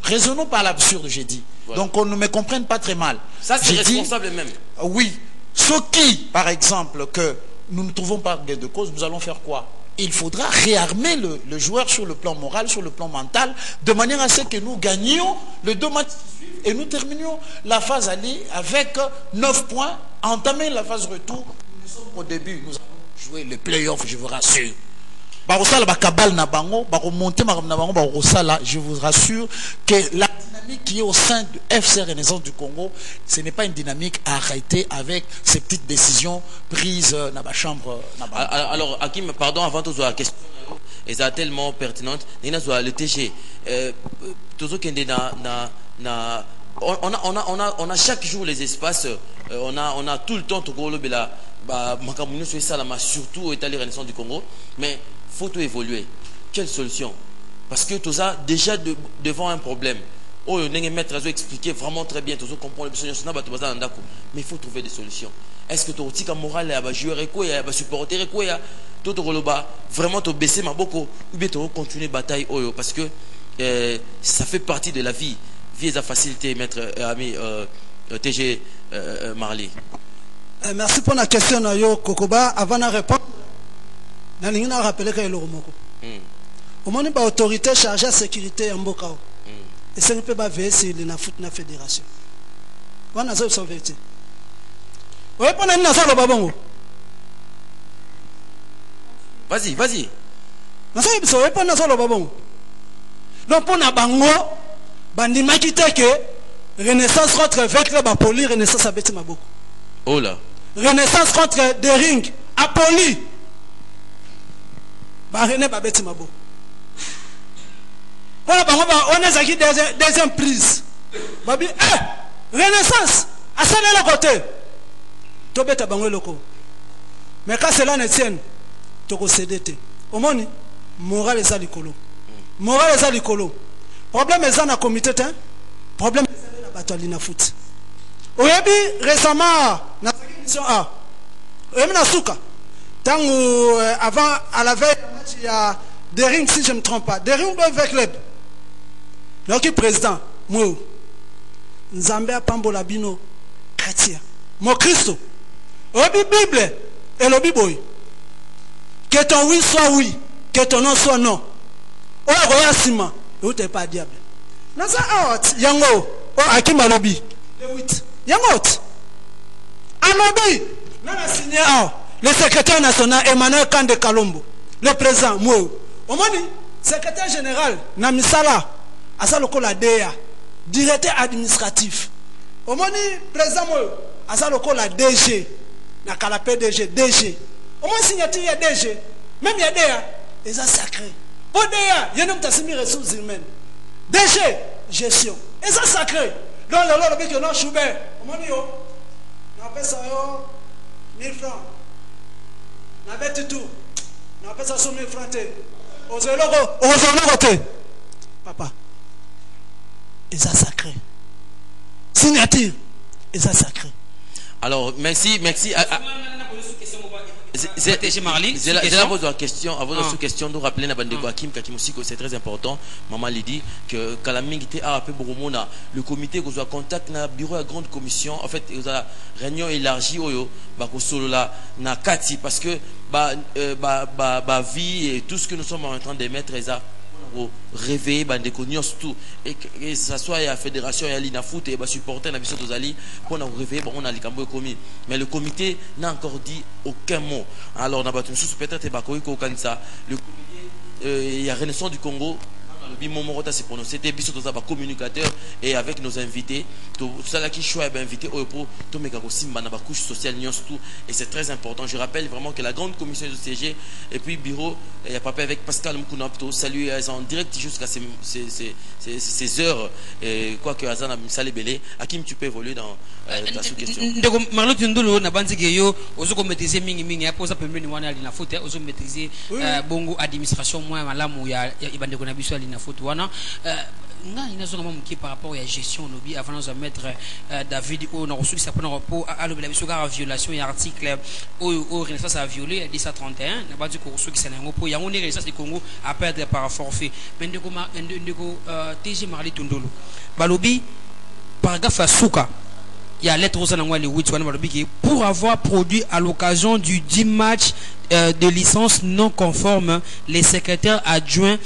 Raisonnons par l'absurde, j'ai dit. Voilà. Donc on ne me comprenne pas très mal. Ça c'est responsable même. Oui. Ceux qui, par exemple, que nous ne trouvons pas gain de cause, nous allons faire quoi? Il faudra réarmer le joueur sur le plan moral, sur le plan mental, de manière à ce que nous gagnions les 2 matchs qui suivent et nous terminions la phase aller avec 9 points, entamer la phase retour. Nous sommes au début, nous allons jouer les playoffs, je vous rassure. Je vous rassure que la dynamique qui est au sein du FC Renaissance du Congo, ce n'est pas une dynamique arrêtée avec ces petites décisions prises dans la chambre. Alors, Hakim, pardon, avant de la question, elle est tellement pertinente. Le TG, on a chaque jour les espaces, on a tout le temps surtout au État Renaissance du Congo, mais faut tout évoluer. Quelle solution? Parce que tout ça déjà devant un problème. Oh, les maîtres ont expliqué vraiment très bien, tout ça comprend les besoins, mais il faut trouver des solutions. Est-ce que tu as un moral, un joueur, un supporter, vraiment te baisser ma boko ou bien tu continuer la bataille? Parce que ça fait partie de la vie. Vie est la facilité, maître ami TG Marley. Merci pour la question, Kokoba. Avant de répondre, je vais rappeler que au moins, l'autorité chargée de la sécurité en Bokao. Et ça ne peut pas veiller sur la foot na fédération. On a ça sauveté. Oui, pendant que ça le babon. Vas-y. Na ça biso oui pendant ça le babon. Donc pour na bango bandi makite que Renaissance contre vaincre ba poli Renaissance abeti maboko. Oh là. Renaissance contre Dering Apoli. Ba René ba beti maboko. Voilà, on est aquí deuxième prise. Babi, Renaissance, à ça de côté. Tu bête à bango loko. Mais quand cela ne tient, tu vas céder. Au moins, moral est à l'écolo. Moral est à l'écolo. Problème est dans le comité, problème est dans la bataille de foot. Au début, récemment, dans la mission A, avant, à la veille, il y a Dering, si je ne me trompe pas. Dering avec club. Donc, président, moi, Nzambé Pambola Bino, chrétien. Mon Christo. Obi Bible et le Bible. Que ton oui soit oui, que ton non soit non. Oh, Royasima, ou t'es pas diable. Nasa out, Yango, oh, Akima Lobi. Le 8. Yangot. Anobi, Nana signé le secrétaire national Emmanuel Kande Kalombo. Le président, moi. Au moins, secrétaire général, Namisala, Asa Lokola DEA, directeur administratif. Au moins, président, Asa Lokola DG, Nakala PDG, DG. Au moins, signature, il y a DG. Même il y a DEA, ils sont sacrés. Pour DEA, il y a une ressources humaines. DG, gestion. Ils sont sacrés. Donc, le but que nous Schubert, au moins, on appelle ça 1000 francs. On appelle tout. On appelle ça 1000 francs. Papa, ils sont sacrés. Signature, ils sont sacrés. Alors, merci. J'ai la pose la question, avant la sous-question, nous rappeler na bande Hakim Kakimosiko, c'est très important. Maman l'a dit que Kalamingité a appelé Boromona, le comité que vous avez contact na bureau à grande commission, en fait, vous avez réunion élargie oyo, ba ko solo la na kati parce que vie et tout ce que nous sommes en train de mettre ça réveiller bande tout et que ça soit la fédération et l'ina foot et supporter la mission d'Ozali pour nous réveiller on a les cambo commis mais le comité n'a encore dit aucun mot. Alors on a battu peut-être le comité il y a Renaissance du Congo s'est prononcé. C'était biso tous les communicateurs et avec nos invités. Tout ça qui choisit invité au pour tout mes simba na couche sociale tout et c'est très important. Je rappelle vraiment que la grande commission du CG et puis bureau et papa avec Pascal Mkouna plutôt salut en direct jusqu'à ces heures et quoi que Azana Msale Belé à qui tu peux évoluer dans ta sous-question. Donc Marlo Tundolo na banzi yo ozo maîtriser mingi ya posa pembeni wana ali na foot ozo maîtriser bongo administration moi malamu ya ibande ko na biso ali na foot wana nga inazonga mamuki par rapport à gestion lobby avant de mettre David au na reçu ça pendant repos à lobby la biso ka violation ya article au Renaissance a violé 1031 na badi ko reçu qui c'est nango po ya ngone Renaissance du Congo à perdre par forfait mais ndeko TG Marli Tundolo ba lobby paragraphe Souka il y a lettre aux anangwa les 8 pour avoir produit à l'occasion du 10 match de licence non conforme les secrétaires adjoints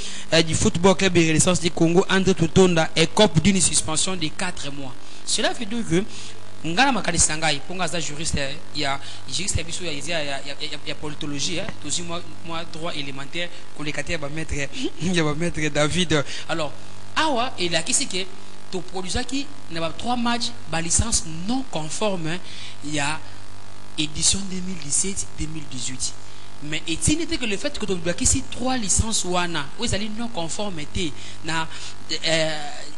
du football club et Renaissance du Congo André Tutonda et cop d'une suspension de 4 mois. Cela veut dire que ngana makanisi ngai ponga za juriste il y a juriste biso ya politologie aussi moi droit élémentaire collecataire va mettre David alors awa et là qui c'est que tu produis qui n'a pas 3 matchs ba licence non conforme il y a édition 2017-2018 mais est-il n'était que le fait que tu bloques ici 3 licences wana où allez non conformité na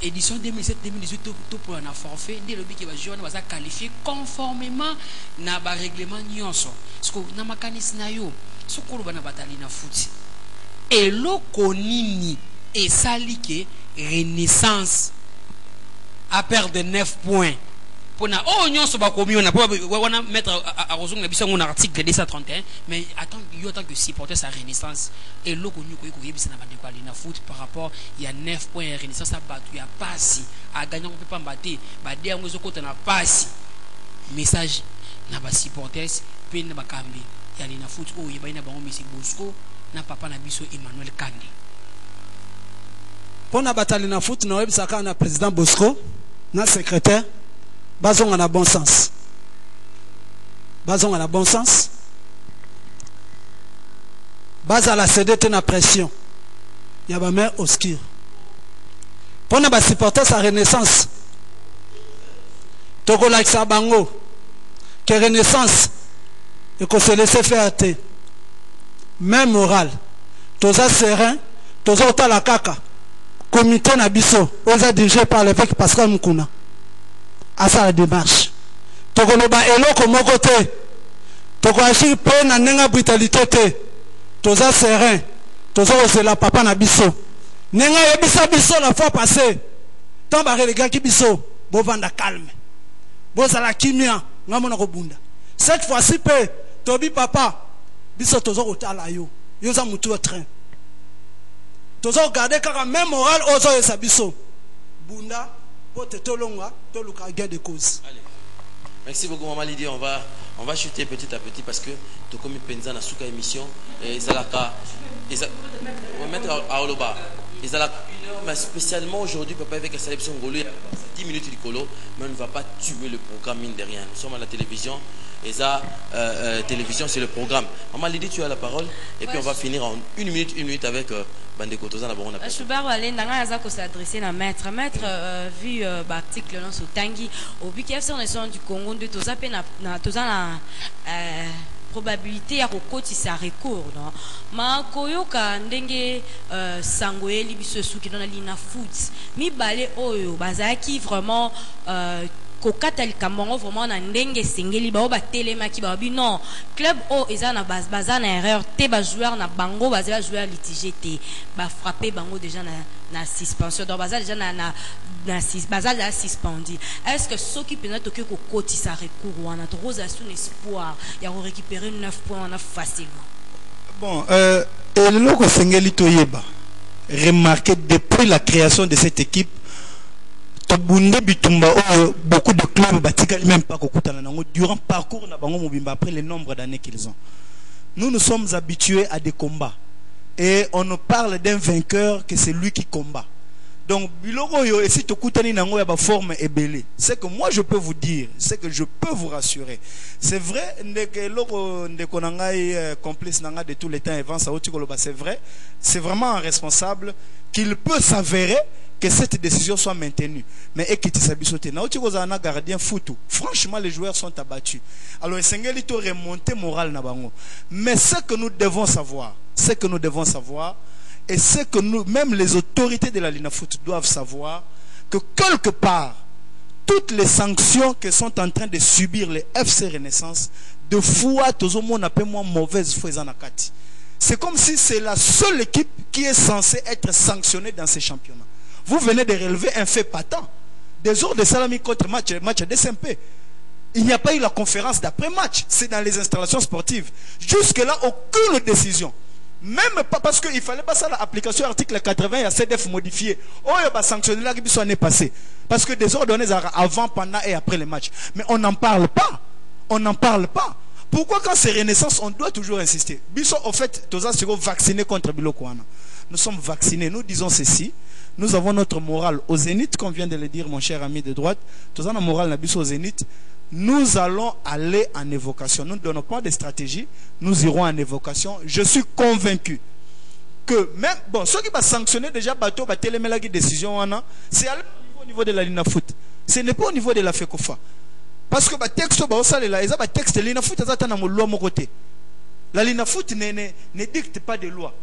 édition 2017-2018 tout pour un forfait dès le but qui va jouer on va qualifier conformément na ba règlement nyonso parce que na makanis na yo sokolo bana batali na foot et loko nini et salike Renaissance à perdre 9 points pour na on se ba commis on a pas mettre à raison biso un article 231 mais attends il y a tant que supporter sa Renaissance et le connu ko yebisa na bande ko ali na foot par rapport il y a 9 points Renaissance a battu il y a pas à gagner on peut pas battre ba dia ngozo ko na passe message na ba supporters pe na ba kambi ya ali na foot o yeba ina bango Messi Bosco na papa na biso Emmanuel Kandi pour na batali na foot na webisa ka na président Bosco na secrétaire basons en a bon sens basons en a bon sens base à la CDT na pression ya ba mère Oscar pour na ba supporter sa Renaissance toko like sa bango que Renaissance et qu'on se laisse faire te même moral toza serein toza otala kaka comité na biso oza dirigé par l'évêque Pascal Mkouna à sa démarche tokoloba eloko moko te toko agir pe na nenga brutalité te toza serein toza osela papa na biso nenga yebisa biso la fois passée tant ba relega ki biso bo vanda calme bo zala kimia ngamona ko bunda cette fois-ci pe tobi papa biso toza otala yo za mutu au train toza regarder kaka même moral ozo esa biso bunda Allez. Merci beaucoup Maman Lydie, on va chuter petit à petit parce que tu comme penza na suka émission et ça la on va mettre à Oloba. Ils ont mais spécialement aujourd'hui papa avec la sélection ngolo 10 minutes du colo mais on ne va pas tuer le programme mine de rien. Nous sommes à la télévision et ça télévision c'est le programme. Maman Lydie tu as la parole et puis on va finir en une minute avec Bandeko Tozana Baron. Je suis barré ndanga za ko s'adresser na maître vu l'article dans Tangi au but KFC on du Congo de tozape na tozana probabilité ya kokotisa recours non ma koyoka ndenge sangoeli biso suki dans la ligne foot mi balé oyo bazaki vraiment kokata likambo vraiment na ndenge sengeli ba telemaki ba bi non club o eza na baza na erreur te ba joueur na bango baza joueur litigé te ba frapper bango déjà na suspension donc baza déjà na baza la suspendu est-ce que ceux qui peuvent toquer kokotisa recours wana to rosa son espoir ya récupérer 9 points on a facilement bon et le logo sengeli toyeba remarquez depuis la création de cette équipe beaucoup de clubs batikali même pas durant le parcours après le nombre d'années qu'ils ont. Nous sommes habitués à des combats et on nous parle d'un vainqueur que c'est lui qui combat. Donc, biloko yo et si to kutani nango ya ba forme ebele. C'est que moi je peux vous dire, c'est que je peux vous rassurer. C'est vrai ndeke loko ndeko nangai complice nanga de tous les temps Evans Aouti Koloba, c'est vrai. C'est vraiment un responsable qu'il peut s'avérer que cette décision soit maintenue. Mais Ekiti Sabisote, Naouti Kozana gardien foutu. Franchement, les joueurs sont abattus. Alors, Sengeli to remonter moral na bango. Mais ce que nous devons savoir, et c'est que nous, même les autorités de la Linafoot doivent savoir que quelque part, toutes les sanctions que sont en train de subir les FC Renaissance, de fois, tout le monde appelle moi mauvaise foi. C'est comme si c'est la seule équipe qui est censée être sanctionnée dans ces championnats. Vous venez de relever un fait patent. Des ordres de Salami contre match de SMP. Il n'y a pas eu la conférence d'après-match. C'est dans les installations sportives. Jusque-là, aucune décision. Même pas parce qu'il fallait pas ça l'application article 80 et à CDF modifié. Oh, il va sanctionner là qui soit année passée. Parce que des ordres donnés avant, pendant et après les matchs. Mais on n'en parle pas. On n'en parle pas. Pourquoi quand c'est Renaissance, on doit toujours insister. Biso, au fait, tous ceux qui sont vaccinés contre Bilokouana. Nous sommes vaccinés. Nous disons ceci. Nous avons notre morale au zénith, comme vient de le dire mon cher ami de droite. Tous ceux qui ont morale au zénith. Nous allons aller en évocation. Nous ne donnons pas de stratégie. Nous irons en évocation. Je suis convaincu que même, bon, ceux qui vont sanctionner déjà bateau, télémélague décision, c'est au niveau de la Linafoot. Ce n'est pas au niveau de la FECOFA. Parce que le texte, texte de la Linafoot, la Linafoot ne dicte pas de loi.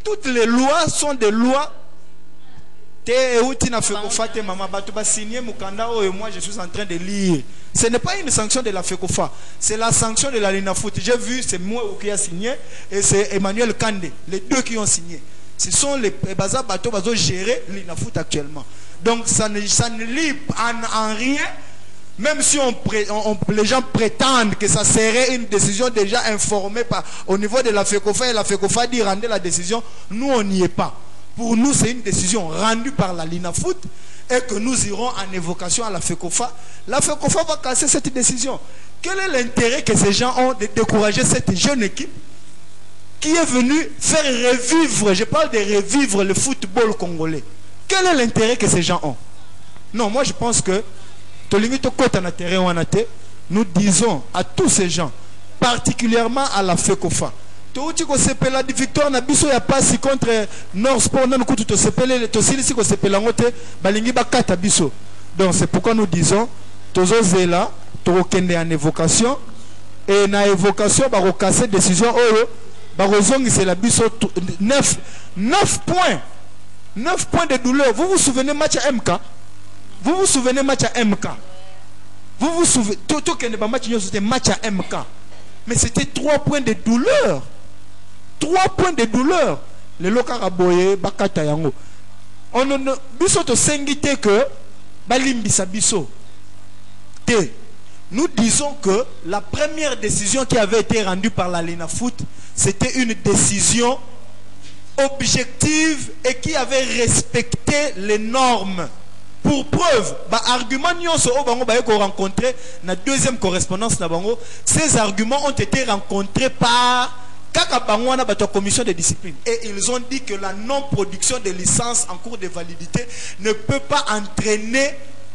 Toutes les lois sont des lois. Moi je suis en train de lire. Ce n'est pas une sanction de la FECOFA, c'est la sanction de la Linafoot. J'ai vu, c'est moi qui a signé et c'est Emmanuel Kande, les deux qui ont signé. Ce sont les bazar bateaux qui gèrent Linafoot actuellement. Donc ça ne lie en rien, même si les gens prétendent que ça serait une décision déjà informée au niveau de la FECOFA et la FECOFA dit rendre la décision. Nous on n'y est pas. Pour nous, c'est une décision rendue par la Linafoot et que nous irons en évocation à la FECOFA. La FECOFA va casser cette décision. Quel est l'intérêt que ces gens ont de décourager cette jeune équipe qui est venue faire revivre, je parle de revivre le football congolais. Quel est l'intérêt que ces gens ont? Non, moi je pense que nous disons à tous ces gens, particulièrement à la FECOFA, la victoire na biso ya passe contre Nord Sport na nkutu to sepelele to silisi ko sepela ngote balingi bakata biso. Donc c'est pourquoi nous disons tozozela to kende en évocation et na évocation ba ko casser décision oyo ba kozongi c'est la biso 9 points. 9 points de douleur. Vous vous souvenez match à MK? Vous vous souvenez match à MK? Vous vous souvenez tout kende ba match c'était match à MK. Mais c'était 3 points de douleur. 3 points de douleur. Le local aboye bakata yango. On ne biso to sengite que balimbisa biso. Nous disons que la première décision qui avait été rendue par la Linafoot, c'était une décision objective et qui avait respecté les normes. Pour preuve, argument nyonso o bango ba ko rencontrer na deuxième correspondance na bango, ces arguments ont été rencontrés par Kaka Bangwana bato commission de discipline et ils ont dit que la non-production de licence en cours de validité ne peut pas entraîner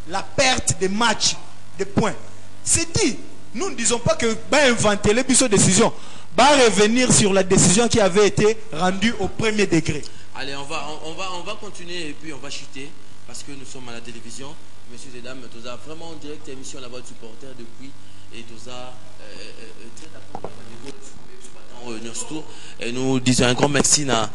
la perte de matchs, de points. C'est dit. Nous ne disons pas que inventer les biso décisions, revenir sur la décision qui avait été rendue au premier degré. Allez, on va continuer et puis on va chuter. Parce que nous sommes à la télévision, messieurs et dames, nous avons vraiment en direct émission la voix de supporter depuis et nous avons très d'accord au niveau et nous disons un grand merci à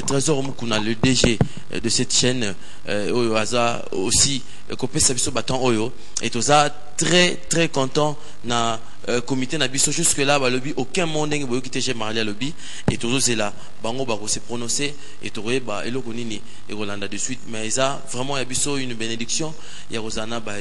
Trésor Mukuna, le DG de cette chaîne au hasard aussi Kopé Sabiso Batan Oyo et nous avons très content na comité na biso jusque là ba lobby aucun monde ngi boyo kité Maria lobby et toujours c'est là bango ba ko se prononcer et touré ba eloko nini et Rolanda de suite mais ça vraiment ya biso une bénédiction ya Rosana ba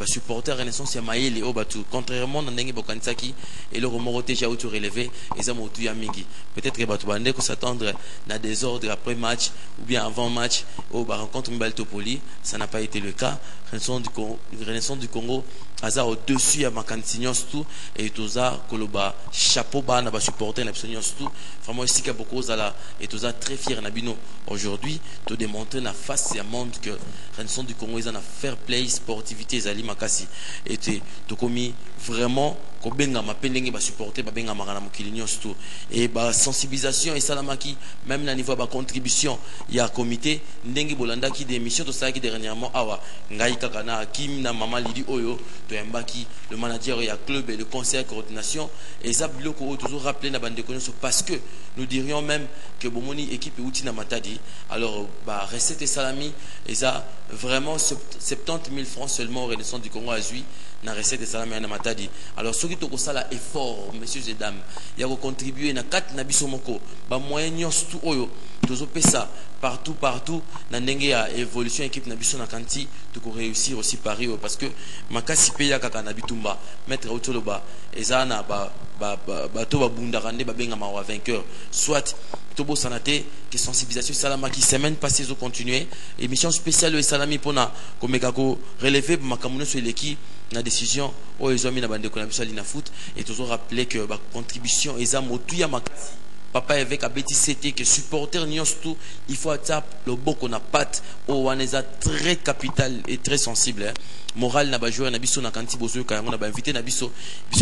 supporter Renaissance ya Maïli o batu contrairement na ngi bokanisaki et le remoroté ja auto relevé et ça motu ya mingi peut-être que batu bande ko s'attendre na des ordres après match ou bien avant match au ba rencontre Mbal Topoli ça n'a pas été le cas. Renaissance du Congo aza au-dessus ya makanisi nyonso tout et toza koloba chapeau ba na ba supporter na biso nyonso tout vraiment esika beaucoup ozala et toza très fier na bino aujourd'hui to démontrer na face ya monde que Renaissance du Congo eza na fair play sportivité ezali makasi et to komi vraiment ko benga mapendenge ba supporter ba benga makana mokili nyonso tout et ba sensibilisation et salamaki même na niveau ba contribution ya comité ndenge bolanda ki des missions to ça qui dernièrement awa ngai kaka na Kim na mama Lidi oyo to yambaki le manager ya club et le conseil de coordination et ça biloko toujours rappeler na bande connaissance parce que nous dirions même que bomoni équipe outi na matadi alors ba recette et salami et ça vraiment 70 000 francs seulement au Renaissance du Congo à Zui na recette et salami na matadi alors ceux qui toko sala effort messieurs et dames il y a contribuer na 4 na biso moko ba moyen nyonso tout oyo tozo pesa partout na ndenge ya évolution équipe na biso na kanti to ko réussir aussi Paris parce que makasi pe ya kaka na bitumba mettre autoloba ezana ba to ba bunda kande ba benga ma vainqueur soit tobo sanate que sensibilisation salama qui semaine passée zo continuer émission spéciale et salami pona komeka ko relever makamuno sur l'équipe na décision o ezomi na bande ko na biso na foot et toujours rappeler que ba contribution eza motu ya makasi papa avec abeti c'était que supporter nions tout il faut atteindre le boko na patte o waneza très capital et très sensible hein. Moral na ba joueur na biso na kanti bozo ka on a ba invité na biso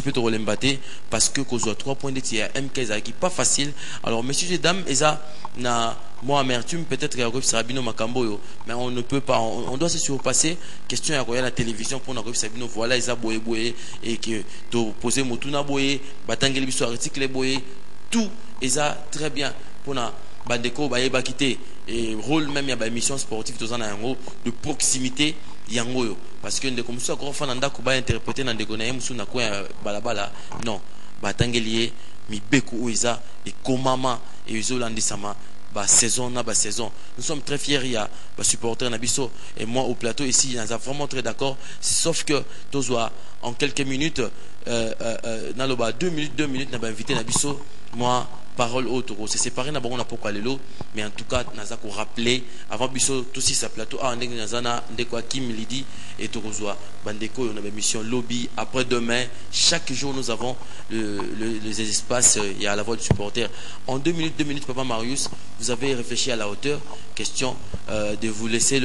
peut to relembate parce que kozo 3 points de tir MK qui pas facile alors messieurs et dames eza na moi amertume peut-être ya Sabino Makambo yo mais on ne peut pas on doit se surpasser question ya koya la télévision pour na Sabino voilà eza boye et que to poser motuna boye batangeli biso article boye tout et ça très bien pour na bandeko ba yeba quitter et rôle même ya ba émission sportive to zana yango de proximité yango yo parce que ndeko musu akoro fana ndako ba interpréter na ndeko na musu na ko balabala non batangeli mi beku oiza et komama et izolandisama ba saison na ba saison nous sommes très fiers il y a ba supporter na biso et moi au plateau ici on est vraiment très d'accord sauf que tozoa en quelques minutes na loba 2 minutes na ba invité na biso moi parole autre c'est séparé na bango na poko lelo mais en tout cas naza ko rappeler avant biso tout si sa plateau a ndenge nazana ndeko Kim Lidi et tokozwa bandeko on a mission lobby après demain chaque jour nous avons les espaces il y a la voix du supporter en 2 minutes papa Marius vous avez réfléchi à la hauteur question de vous laisser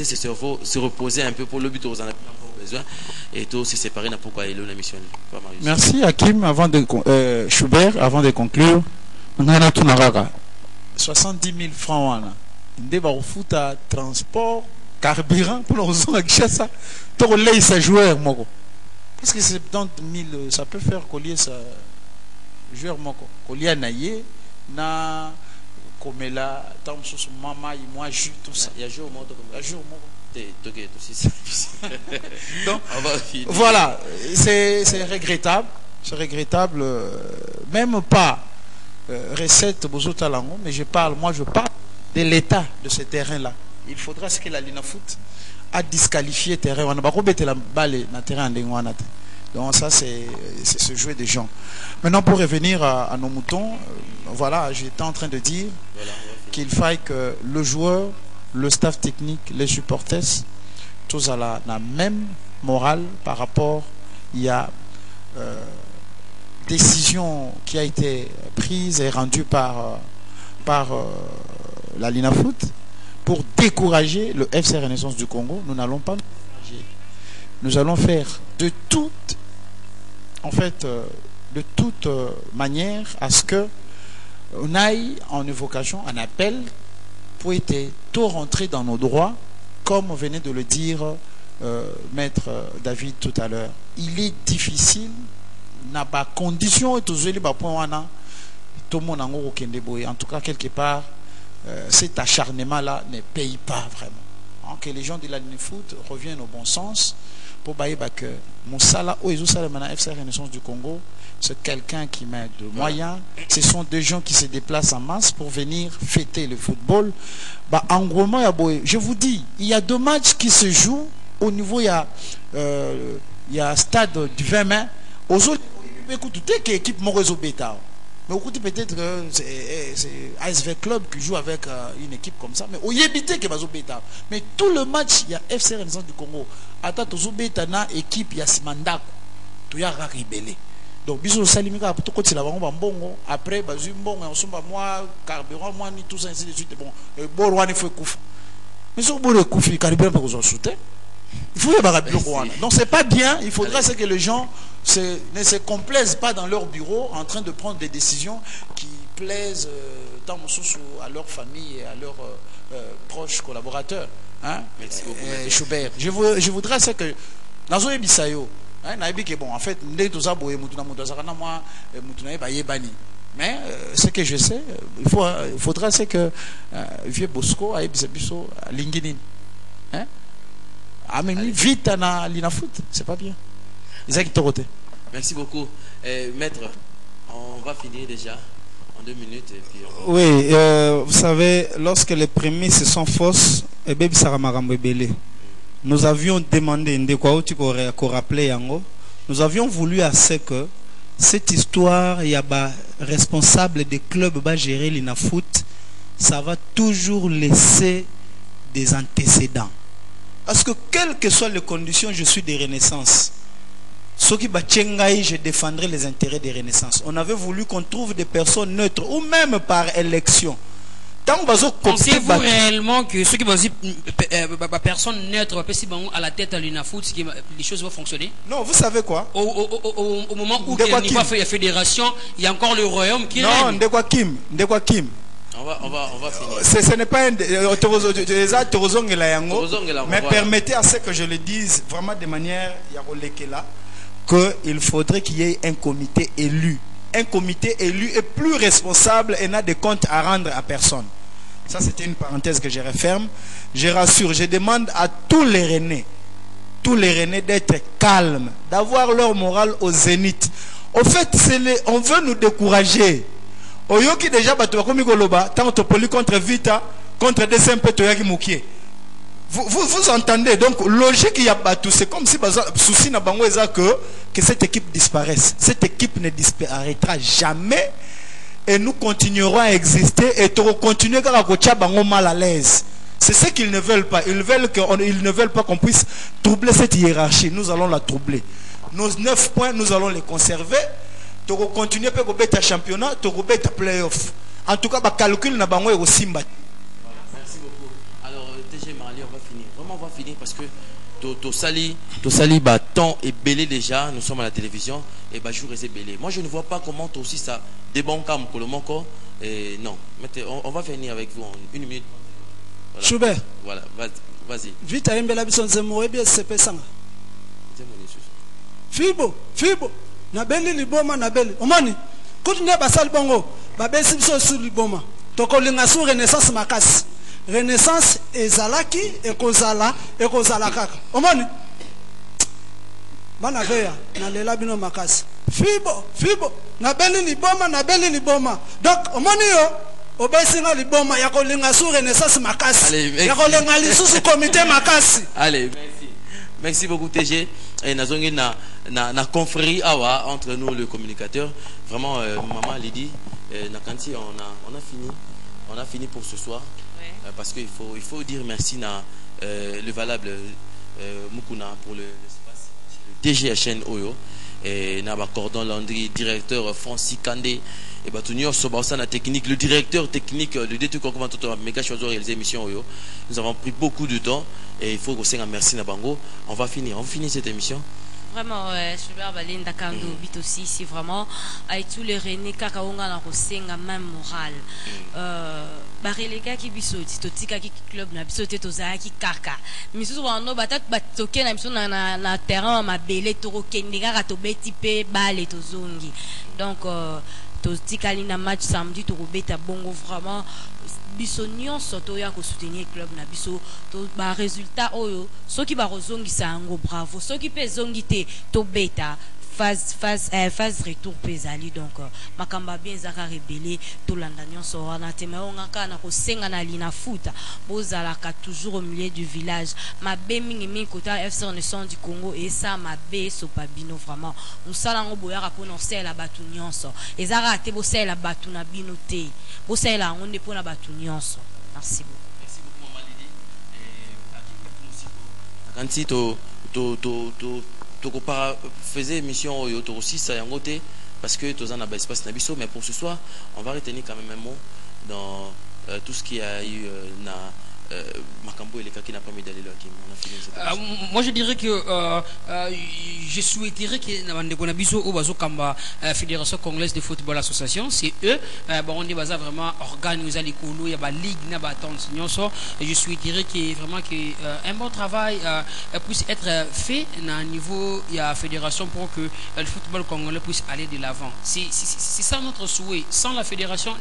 ce cerveau se reposer un peu pour le but vous en avez besoin et tout c'est séparé na pourquoi la mission papa Marius. Merci Hakim avant de Schubert avant de conclure on a tout naraka 70 000 francs wana nde ba refuta transport carburant pour nous en ça to lay sa joueur moko parce que 70 000 ça peut faire collier ça joueur moko collier naie na komela tam sous mama et moi jus tout ça il y a jour moko donc voilà c'est regrettable même pas recette bozotalango mais je parle de l'état de ce terrain là il faudra ce que la Linafoot a disqualifié terrain on va rebêter la balle na terrain ndengwana donc ça c'est ce jeu des gens maintenant pour revenir à nos moutons voilà j'étais en train de dire qu'il faille que le joueur le staff technique les supporters tous à la même morale par rapport il y a décision qui a été prise et rendue par la Linafoot pour décourager le FC Renaissance du Congo. Nous n'allons pas nous décourager. Nous allons faire de toute manière à ce que on aille en évocation, en appel pour être tout rentré dans nos droits comme venait de le dire maître David tout à l'heure. Il est difficile n'a pas condition et tout en tout cas quelque part cet acharnement là ne paye pas vraiment que les gens de la Linafoot reviennent au bon sens pour que Moussala ou Ezousalemana FC Renaissance du Congo c'est quelqu'un qui met de moyens ce sont des gens qui se déplacent en masse pour venir fêter le football en gros je vous dis il y a 2 matchs qui se jouent au niveau il y a stade du 20 mai aux autres écoute que équipe Morezo Beta Mais au côté peut-être que c'est ASV Club qui joue avec une équipe comme ça. Mais au Yébité qui va jouer bêta. Mais tout le match, il y a FC Renaissance du Congo. Attends, tu joues bêta na équipe, il y a Simandako. Tu y a ribellé. Donc, bisous salimika pour tout côté là, on va bon. Après, basum bon, on s'en va moi, carburant, moi, ni tout ça ainsi de suite. Bon, bon, on fait couf. Mais si on veut le couf, il carburant pour vous soutenir. Il faut y avoir un bureau. Donc c'est pas bien. Il faudrait que les gens ne se complaisent pas dans leur bureau en train de prendre des décisions qui plaisent tant à leur famille et à leurs proches collaborateurs. Hein? Merci beaucoup. Schubert. Je voudrais que dans un ébisayo, bon, en fait, mais ce que je sais, il faudra c'est que vieux Bosco a biso LinkedIn. Hein? Ah mais vite à l'inafoot, c'est pas bien. Merci beaucoup. Maître, on va finir déjà en 2 minutes. Et puis Oui, vous savez, lorsque les prémices sont fausses, nous avions demandé, nous avions voulu assez que cette histoire, il y a responsable des clubs va gérer l'inafoot, ça va toujours laisser des antécédents. Parce que quelles que soient les conditions, je suis des Renaissances. Ceux qui batchengaï, je défendrai les intérêts des Renaissances. On avait voulu qu'on trouve des personnes neutres, ou même par élection. Pensez-vous réellement que ceux qui vont dire personne neutre à la tête à l'UNAFOOT, les choses vont fonctionner? Non, vous savez quoi? Au moment où il n'y a pas fait la fédération, il y a encore le royaume qui règne. Non, Ndekwa Kim. on va finir. Ce n'est pas un mais permettez à ce que je le dise vraiment de manière qu'il faudrait qu'il y ait un comité élu. Un comité élu est plus responsable et n'a de comptes à rendre à personne. Ça, c'était une parenthèse que je referme. Je rassure, je demande à tous les Rennais d'être calmes, d'avoir leur morale au zénith. Au fait, on veut nous décourager. Oyoki déjà batokomi goloba tant topoli contre Vita contre DSMP toyaki mukie. Vous entendez donc logique il y a batou, c'est comme si souci na bango eza que cette équipe disparaisse. Cette équipe ne disparaîtra jamais et nous continuerons à exister et to continuer à kocha bango mal à l'aise. C'est ce qu'ils ne veulent pas. Ils ne veulent pas qu'on puisse troubler cette hiérarchie. Nous allons la troubler. Nos 9 points, nous allons les conserver. Tu vas continuer à faire championnat, tu vas faire playoff. En tout cas, le calcul n'a pas aussi. Merci beaucoup. Alors, TG Marley, on va finir. Vraiment, on va finir parce que tu sali temps est belé déjà. Nous sommes à la télévision et jour est belé. Moi, je ne vois pas comment tu aussi ça débonka mon et non. On va finir avec vous en 1 minute. Voilà. Schubert. Voilà, vas-y. Vite à Mbela Bisonze Moebi SCP Sanga. Fibo. Nabeli liboma nabeli. Omani. Kuti ne basal bongo. Babesi biso sur liboma. Toko linga sur Renaissance makasi. Renaissance ezalaki ekozala kaka. Omani. Bana veya na lela bino makasi. Fibo. Nabeli liboma. Donc omani yo obesinga liboma ya kolinga sur Renaissance makasi. Ya kolinga lisusu comité makasi. Allez, merci beaucoup TG. Et nazongi na confrérie awa entre nous le communicateur. Vraiment maman Lydie Nakanti on a fini pour ce soir. Ouais. Parce qu'il faut dire merci na le valable Mukuna pour l'espace. Le TGHN Oyo et na Cordon Landry directeur Francis Kandé et Batunio Sobaosa na technique le directeur technique le détenu comment tout méga choisir réaliser émission Oyo. Nous avons pris beaucoup de temps et il faut que vous merci na bango. On va finir cette émission. Vraiment, Schubert Balinda Kando bit aussi ici vraiment avec tous les René Kakaonga na kosenga même morale. Barelega ki biso totika ki club na biso te tozala ki kaka. Misusu wano batak batoke na biso na terrain mabele toro kende kaka to beti pe bale tozongi. Donc totika lina match samedi to robeta bongo vraiment biso nyonso to ya ko soutenir club na biso to ba résultat oyo soki ba rozongi sa ngo bravo soki pe zongi te to beta phase retour pesali donc makamba bien zaka rebelle to landanion so wana tema onga na ko senga na lina futa bozalaka toujours au milieu du village mabe mingi kota FC Renaissance du Congo et ça mabe so pabino vraiment musala ngo boyaka prononcer la batu nyonso ezara te bosela la batu na bino te bosela ngonde pona batu nyonso. Merci beaucoup. Merci beaucoup Maman Lydie. Et quand faisait émission au aussi ça yango te parce que tous en a espace nabiso mais pour ce soir on va retenir quand même un mot dans tout ce qui a eu na Makambo et les qui n'a pas mis d'aller là. Moi je dirais que je souhaiterais que la Fédération Congolaise de Football Association, c'est eux, on est vraiment organisé les coulons, il y a la ligue, et je souhaiterais que vraiment un bon travail puisse être fait à niveau de la fédération pour que le football congolais puisse aller de l'avant. C'est ça notre souhait. Sans la fédération,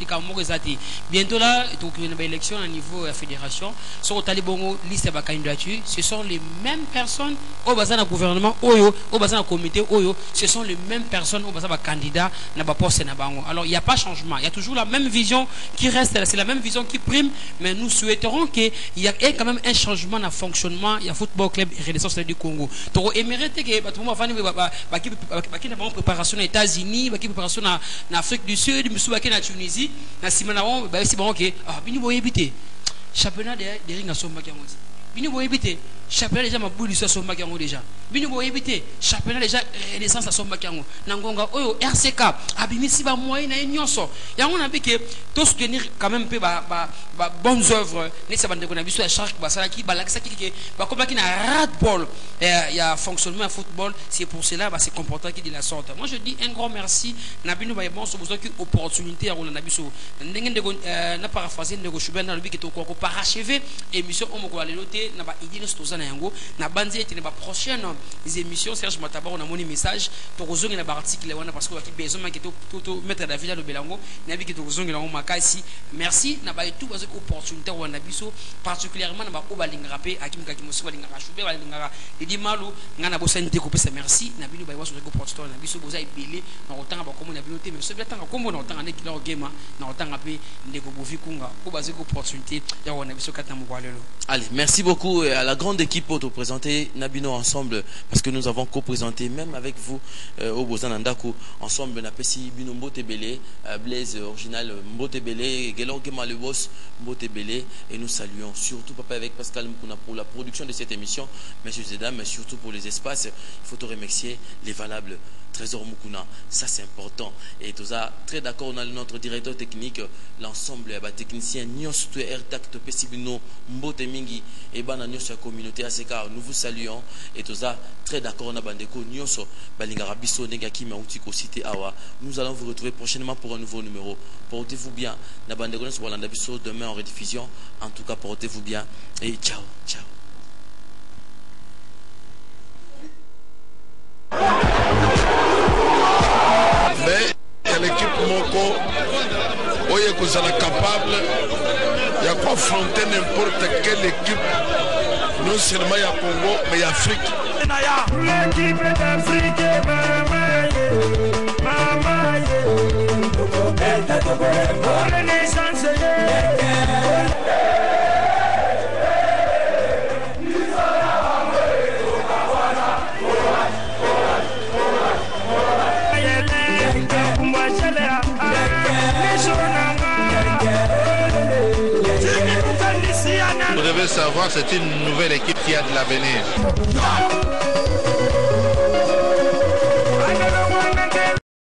bientôt là, il y a une élection à niveau de la fédération. Sur Talibongo, liste de candidature, ce sont les mêmes personnes au bazar du gouvernement, au bazar du comité, ce sont les mêmes personnes au bazar du candidat, alors il n'y a pas de changement, il y a toujours la même vision qui reste, c'est la même vision qui prime, mais nous souhaiterons qu'il y ait quand même un changement dans le fonctionnement, il y a Football Club et Renaissance du Congo. Donc, il mérite que tout le monde ait une préparation aux États-Unis, une préparation en Afrique du Sud, en Tunisie, en Simanaon, c'est bon, ok, championnat de ring à son bacango. Bini bo éviter championnat déjà ma boule sur son bacango déjà. Bini bo éviter championnat déjà Renaissance à son bacango. Nangonga oyo RCK abimi si ba moyen na nyonso. Ya on a vu que tout soutenir quand même peu bonnes œuvres. Ne ça bande qu'on a vu sur la charge ba sala ki ba laksa ki ba comme qui na rat ball. Il y a fonctionnement à football, c'est pour cela c'est comportant qui de la sorte. Moi je dis un grand merci na bino ba bon so besoin que opportunité à on a biso. Ndenge ndeko na paraphraser ndeko Chubena lobi ki to ko parachever émission on ko aller noter na ba idée no stoza na yango na banzi ete na ba prochaine émissions Serge Mataba on a mon message to kozongi na ba article wana parce que ba ki besoin que to mettre David le belango na bi ki to kozongi na makasi. Merci na ba tout parce que opportunité on a biso particulièrement na ba ko balinga rapé akim kakimosi balinga chube balinga di malu ngana bosani te kopesa merci na bino ba waso ko opportunité na biso boza ebele na otanga ba komo na bino te mais so biatanga kombo na otanga ne kilo game na otanga pe ndeko bovi kunga ko baze ko opportunité ya wana biso kata mkwalelo. Allez, merci beaucoup à la grande équipe pour te présenter Nabino ensemble parce que nous avons co-présenté même avec vous au Bozanandako ensemble Napesi Bino Mbotebele Blaise original Mbotebele Gelor Gema le boss Mbotebele et nous saluons surtout papa avec Pascal Mukuna pour la production de cette émission, messieurs et dames, mais surtout pour les espaces. Il faut te remercier les valables Trésor Mukuna, ça c'est important. Et tout ça, très d'accord, on a notre directeur technique, l'ensemble des techniciens, Nyos to Airtact Pesibino, Mbote Mingi, et Bana Nyos la communauté ACK, nous vous saluons. Et tout ça, très d'accord, on a Bandeko, Nyos, Balingarabiso, Negaki, Mautiko, Cité Awa. Nous allons vous retrouver prochainement pour un nouveau numéro. Portez-vous bien. Nabandeko, Nabandabiso, demain en rediffusion. En tout cas, portez-vous bien. Et ciao, ciao. Mais il y a l'équipe Moko oye que ça est capable il y a quoi affronter n'importe quelle équipe non seulement il y a Congo mais il y a Afrique. L'équipe d'Afrique vous devez savoir, c'est une nouvelle équipe qui a de l'avenir.